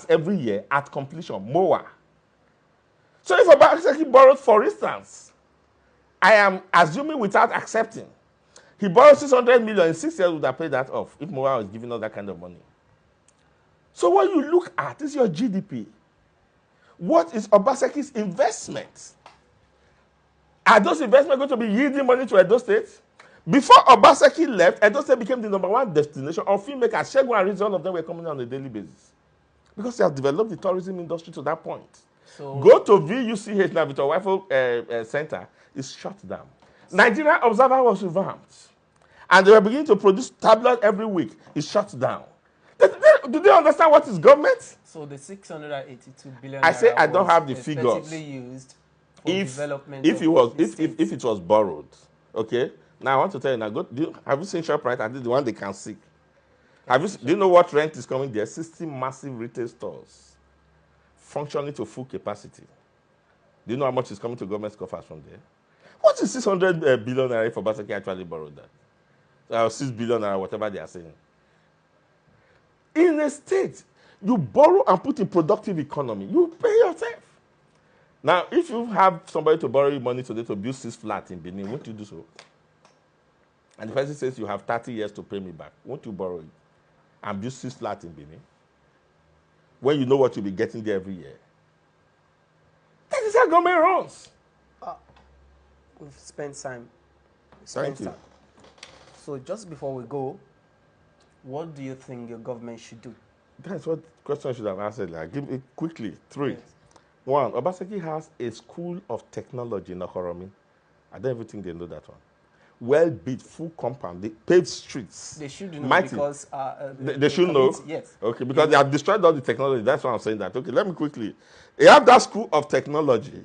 every year at completion, MOA. So if Obaseki borrowed, for instance, I am assuming without accepting, he borrowed 600 million in 6 years, would have paid that off if MOA was giving us that kind of money. So what you look at is your GDP. What is Obaseki's investment? Are those investments going to be yielding money to Edo State? Before Obaseki left, Edo State became the #1 destination of filmmakers. Shegun and Rizzi, all of them were coming on a daily basis. Because they have developed the tourism industry to that point. So, go to VUCH now, Victor Wifo Center, is shut down. Nigerian Observer was revamped. And they were beginning to produce tablets every week. It's shut down. Do they understand what is government? So the 682 billion I say I don't have the figures. Used for development if it was borrowed, okay? Now I want to tell you now. Have you seen ShopRite? I did the one they can seek. Do you know what rent is coming there? 60 massive retail stores functioning to full capacity. Do you know how much is coming to government coffers from there? What is 600 billion naira if Obaseki actually borrowed that? 6 billion naira, whatever they are saying. In a state, you borrow and put in productive economy. You pay yourself. Now, if you have somebody to borrow you money today to build 6 flats in Benin, won't you do so? And the person says you have 30 years to pay me back. Won't you borrow it and build 6 flats in Benin? When you know what you'll be getting there every year. That is how government runs. We've spent time. Thank you. So just before we go, what do you think your government should do? That's what question I should have answered. Like, give it quickly. 3. Yes. 1. Obaseki has a school of technology in Okoromi. I don't even think they know that one. Well-built, full compound, the paved streets. They should know mighty. because They should know. Yes. Okay, because they have destroyed all the technology. That's why I'm saying that. Okay, let me quickly. You have that school of technology.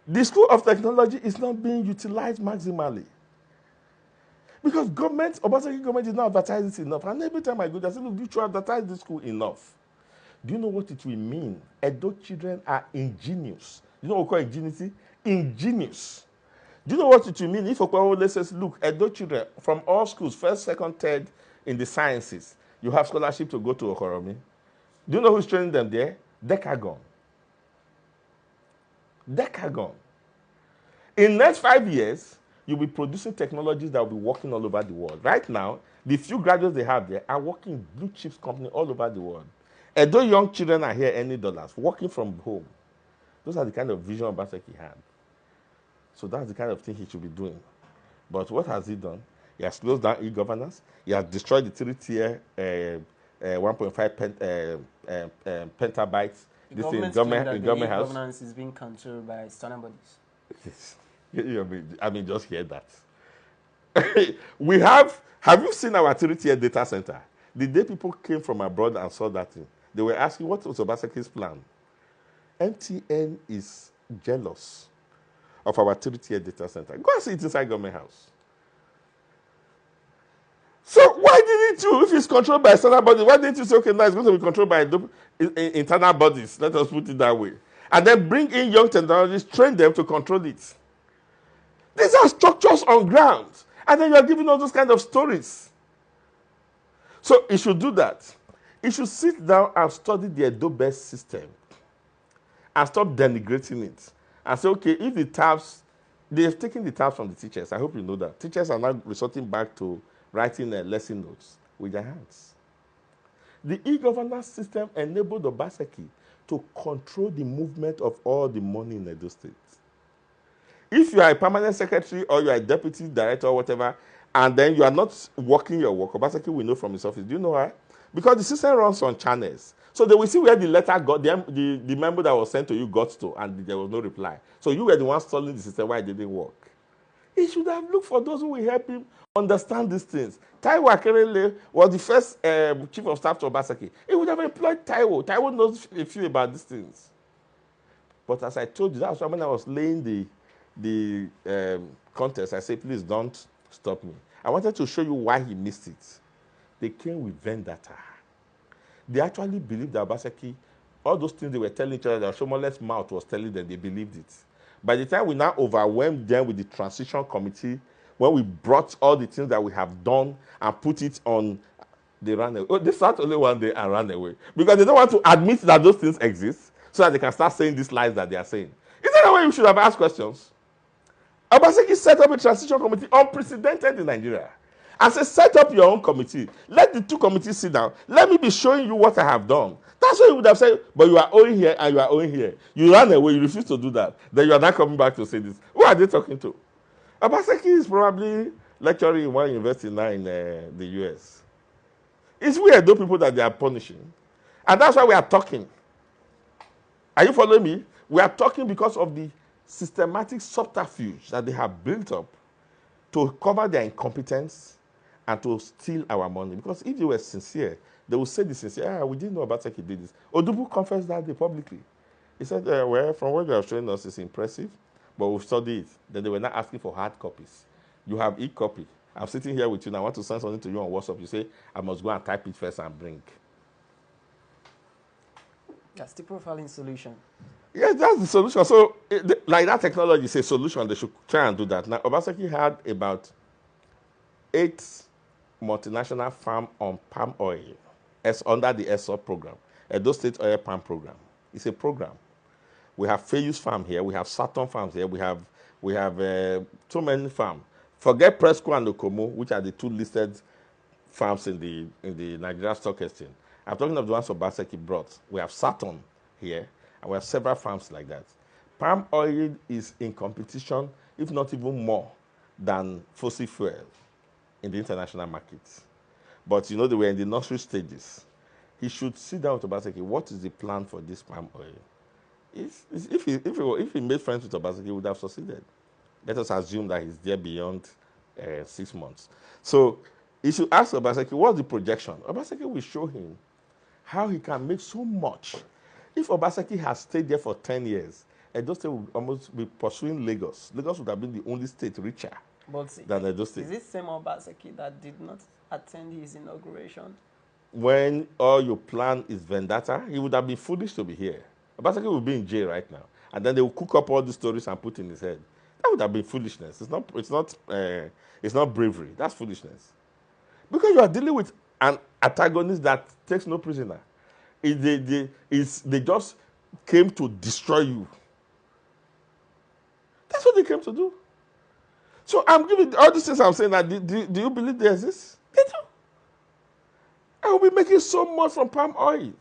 The school of technology is not being utilized maximally. Because Obaseki government is not advertising enough. And every time I go, they say, look, you should advertise this school enough. Do you know what it will mean? Edo children are ingenious. You know what we call ingenuity? Ingenious. Do you know what it will mean if Okpebholo says, look, Edo children from all schools, 1st, 2nd, 3rd in the sciences, you have scholarship to go to Okoromi. Do you know who's training them there? Decagon. Decagon. In the next 5 years, you'll be producing technologies that will be working all over the world. Right now, the few graduates they have there are working in blue chips company all over the world. Edo young children are here earning dollars, working from home. Those are the kind of vision Obaseki had. So that's the kind of thing he should be doing. But what has he done? He has closed down e-governance. He has destroyed the 3-tier 1.5 petabytes. The government house. Governance is being controlled by external bodies. I mean, just hear that. Have you seen our 3-tier data center? The day people came from abroad and saw that thing, they were asking, what was Obaseki's plan? MTN is jealous of our 3-tier data center. Go and see it inside government house. So why didn't you, if it's controlled by external bodies, why didn't you say, okay, now it's going to be controlled by internal bodies, let us put it that way, and then bring in young technologists, train them to control it. These are structures on ground, and then you are giving all those kind of stories. So he should do that. He should sit down and study the Edo-based system and stop denigrating it. And say, okay, if the tabs, they've taken the tabs from the teachers. I hope you know that. Teachers are now resorting back to writing lesson notes with their hands. The e-governance system enabled Obaseki to control the movement of all the money in Edo State. If you are a permanent secretary or you are a deputy director or whatever, and then you are not working your work, Obaseki will know from his office. Do you know why? Because the system runs on channels. So they will see where the letter got, the memo that was sent to you got to, and there was no reply. So you were the one stalling the system why it didn't work. He should have looked for those who will help him understand these things. Taiwo Akerele was the first chief of staff to Obaseki. He would have employed Taiwo. Taiwo knows a few about these things. But as I told you, that's why when I was laying the contest, I said, please don't stop me. I wanted to show you why he missed it. They came with vendetta. They actually believed that Obaseki, all those things they were telling each other, that Shomole's mouth was telling them, they believed it. By the time we now overwhelmed them with the transition committee, when we brought all the things that we have done and put it on, they ran away. Oh, they sat only one day and ran away. Because they don't want to admit that those things exist so that they can start saying these lies that they are saying. Is that the way you should have asked questions? Obaseki set up a transition committee unprecedented in Nigeria. I said, set up your own committee. Let the two committees sit down. Let me be showing you what I have done. That's what you would have said, but you are owing here and you are owing here. You ran away, you refuse to do that. Then you are not coming back to say this. Who are they talking to? Obaseki is probably lecturing in one university now in the US. It's weird, those people that they are punishing. And that's why we are talking. Are you following me? We are talking because of the systematic subterfuge that they have built up to cover their incompetence and to steal our money. Because if they were sincere, they would say the sincere, we didn't know Obaseki did this. Odubu confessed that day publicly. He said, well, from what you have shown us is impressive, but we've studied it. Then they were not asking for hard copies. You have e-copy. I'm sitting here with you and I want to send something to you on WhatsApp. You say, I must go and type it first and bring. That's the profiling solution. Yes, that's the solution. So, like that technology is a solution. They should try and do that. Now, Obaseki had about 8 multinational farms on palm oil as under the ESOP program, Edo State Oil Palm Program. It's a program. We have Fayus Farm here. We have Saturn Farms here. We have too many farms. Forget Presco and Okomo, which are the 2 listed farms in the Nigerian Stock Exchange. I'm talking of the ones Obaseki brought. We have Saturn here, and we have several farms like that. Palm oil is in competition, if not even more, than fossil fuel in the international markets. But, you know, they were in the nursery stages. he should sit down with Obaseki. What is the plan for this palm oil? If he made friends with Obaseki, he would have succeeded. Let us assume that he's there beyond 6 months. So he should ask Obaseki, what's the projection? Obaseki will show him how he can make so much. If Obaseki has stayed there for 10 years, Edo State would almost be pursuing Lagos. Lagos would have been the only state richer than Edo State. Is it same Obaseki that did not attend his inauguration? When all your plan is vendetta, he would have been foolish to be here. Obaseki will be in jail right now. And then they will cook up all the stories and put in his head. That would have been foolishness. It's not bravery. That's foolishness. Because you are dealing with an antagonist that takes no prisoner. They just came to destroy you. That's what they came to do. So I'm giving all these things I'm saying that do you believe they exist? They do. I will be making so much from palm oil.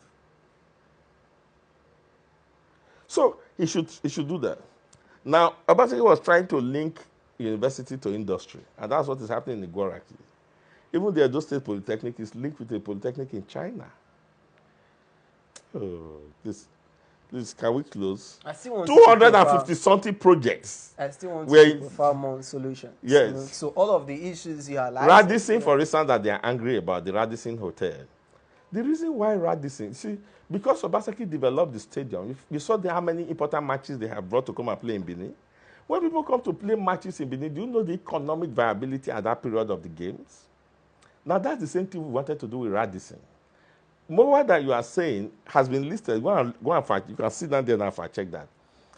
So he should do that. Now, Obaseki was trying to link university to industry, and that's what is happening in Igoraki. Even the Edo State Polytechnic is linked with a polytechnic in China. Oh, please, can we close? I still want 250 something projects. I still want to prefer more solutions. Yes. You know, so all of the issues you are like Radisson, for instance, that they are angry about, the Radisson Hotel. The reason why Radisson, see, because Obaseki developed the stadium, you saw how many important matches they have brought to come and play in Benin. When people come to play matches in Benin, do you know the economic viability at that period of the games? Now, that's the same thing we wanted to do with Radisson. Mowa that you are saying has been listed. Go and fact, you can sit down there and fact check that.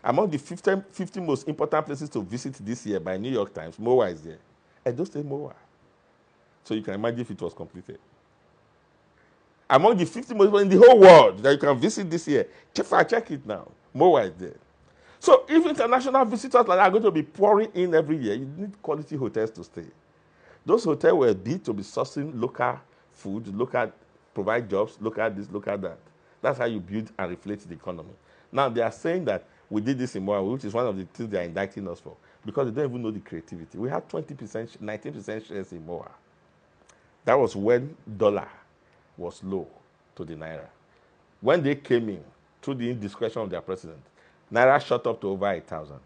Among the 50 most important places to visit this year by New York Times, Mowa is there. Edo State Mowa. So you can imagine if it was completed. Among the 50 most people in the whole world that you can visit this year, check it now. Mowa is there. So if international visitors like that are going to be pouring in every year, you need quality hotels to stay. Those hotels were built to be sourcing local food, provide jobs, look at this, look at that. That's how you build and reflate the economy. Now, they are saying that we did this in Moa, which is one of the things they are indicting us for, because they don't even know the creativity. We had 20%, 19% shares in Moa. That was when dollar was low to the Naira. When they came in, through the indiscretion of their president, Naira shot up to over 1,000.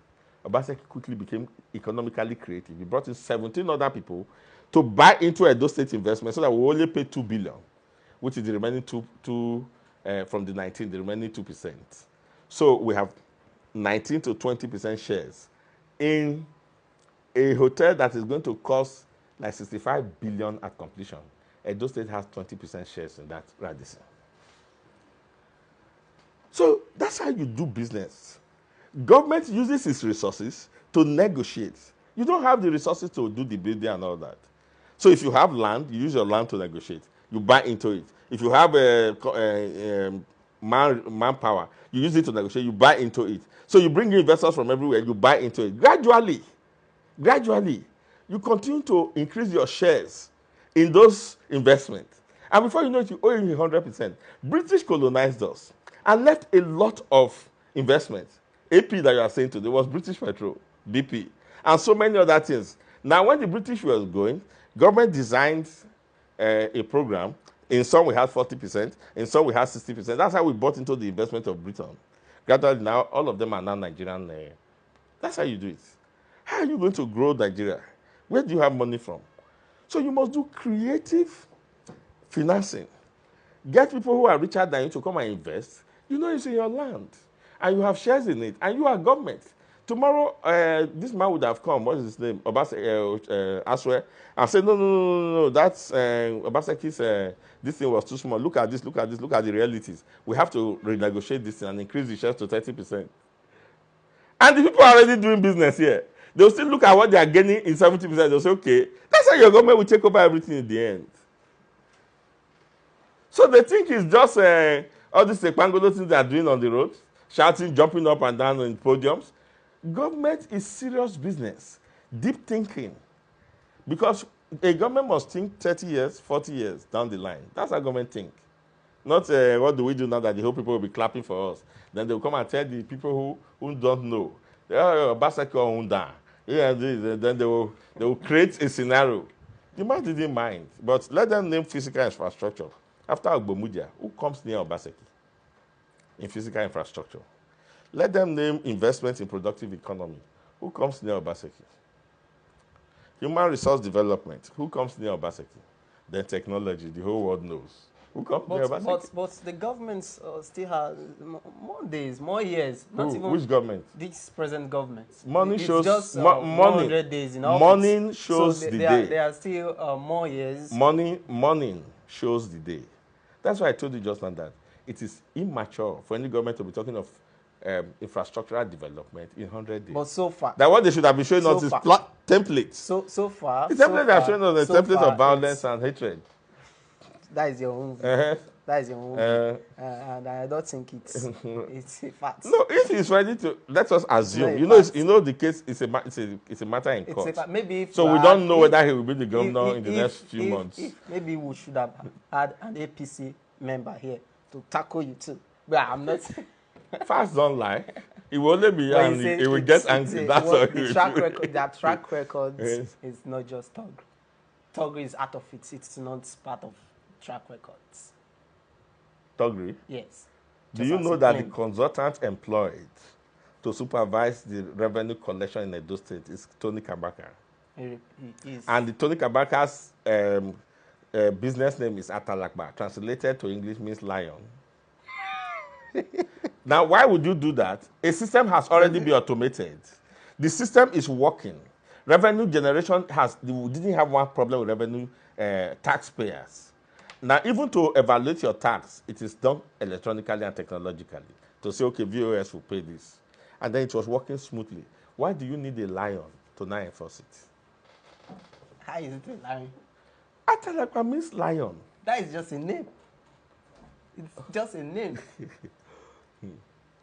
Obaseki quickly became economically creative. He brought in 17 other people to buy into Edo State investment so that we only pay 2 billion, which is the remaining from the 19, the remaining 2%. So we have 19 to 20% shares in a hotel that is going to cost like 65 billion at completion. Edo State has 20% shares in that Radisson. So that's how you do business. Government uses its resources to negotiate. You don't have the resources to do the building and all that. So if you have land, you use your land to negotiate. You buy into it. If you have manpower, you use it to negotiate. You buy into it. So you bring investors from everywhere. You buy into it. Gradually, you continue to increase your shares in those investments. And before you know it, you owe it 100%. British colonized us and left a lot of investments. AP that you are saying today was British Petrol, BP, and so many other things. Now, when the British were going, government designed a program. In some, we had 40%. In some, we had 60%. That's how we bought into the investment of Britain. Gradually, now, all of them are now Nigerian. That's how you do it. How are you going to grow Nigeria? Where do you have money from? So you must do creative financing. Get people who are richer than you to come and invest. You know it's in your land. And you have shares in it. And you are government. Tomorrow, this man would have come, what is his name? Aswe, and said, no, that's Obaseki's, this thing was too small. Look at this, look at the realities. We have to renegotiate this and increase the shares to 30%. And the people are already doing business here. They'll still look at what they are gaining in 70%. They'll say, okay, that's how your government will take over everything in the end. So they think it's just all these Ekpangolo things they are doing on the road, shouting, jumping up and down on podiums. Government is serious business, deep thinking. Because a government must think 30 years, 40 years down the line. That's how government think. Not what do we do now that the whole people will be clapping for us. Then they'll come and tell the people who don't know. Then they will create a scenario. The man didn't mind. But let them name physical infrastructure. After Ogbomudia, who comes near Obaseki in physical infrastructure? Let them name investments in productive economy. Who comes near Obaseki? Human resource development. Who comes near Obaseki? Then technology, the whole world knows. Who comes near Obaseki? But the government still has more days, more years. Not even which government? This present government. Money it's shows just money. 100 days in office. Money shows so the day. There are still more years. Money shows the day. That's why I told you just now that it is immature for any government to be talking of infrastructural development in 100 days. But so far, that what they should have been showing us is templates. So far, the templates are showing us the templates of violence and hatred. That is your own view. That is your own view. And I don't think it's a fact. No, if he's ready to, let us assume. You know, the case is a matter in court. Maybe so we don't know whether he will be the governor in the next few months. Maybe we should have had an APC member here to tackle you too. But I'm not. Facts don't lie. He will only be and he will get angry. That's all. That track record is not just Thug. Thug is out of it. It's not part of track records. Thuggery? Yes. Do you know that the consultant employed to supervise the revenue collection in Edo State is Tony Kabaka? He is. And the Tony Kabaka's business name is Atalakba. Translated to English means lion. Now, why would you do that? A system has already been automated. The system is working. Revenue generation didn't have one problem with revenue taxpayers. Now, even to evaluate your tax, it is done electronically and technologically to say, okay, VOS will pay this. And then it was working smoothly. Why do you need a lion to now enforce it? How is it a lion? Atalakwa means lion. That is just a name. It's just a name.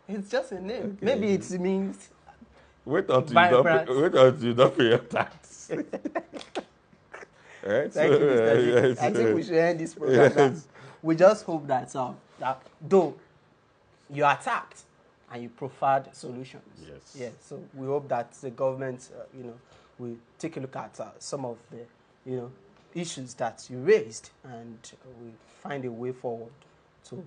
It's just a name. Okay. Maybe it means. Wait until you don't pay your tax. Right? Thank you, Mr. Yes. I think we should end this program. Yes. We just hope that though you attacked and you preferred solutions. Yes. Yeah. So we hope that the government, will take a look at some of the, issues that you raised, and we find a way forward to,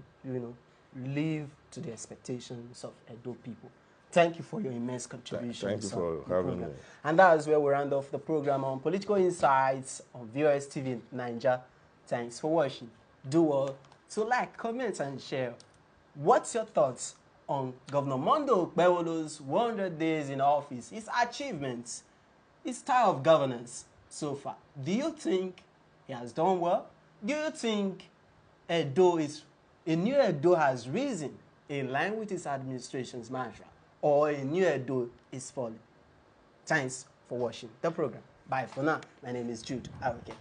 live to the expectations of Edo people. Thank you for your immense contribution. Thank you for having me. And that is where we round off the program on Political Insights on VOS TV Nigeria. Thanks for watching. Do well to like, comment, and share. What's your thoughts on Governor Monday Okpebholo's 100 days in office, his achievements, his style of governance so far? Do you think he has done well? Do you think a new Edo has risen in line with his administration's mantra, or a new Edo is falling? Thanks for watching the program. Bye for now. My name is Jude. Okay.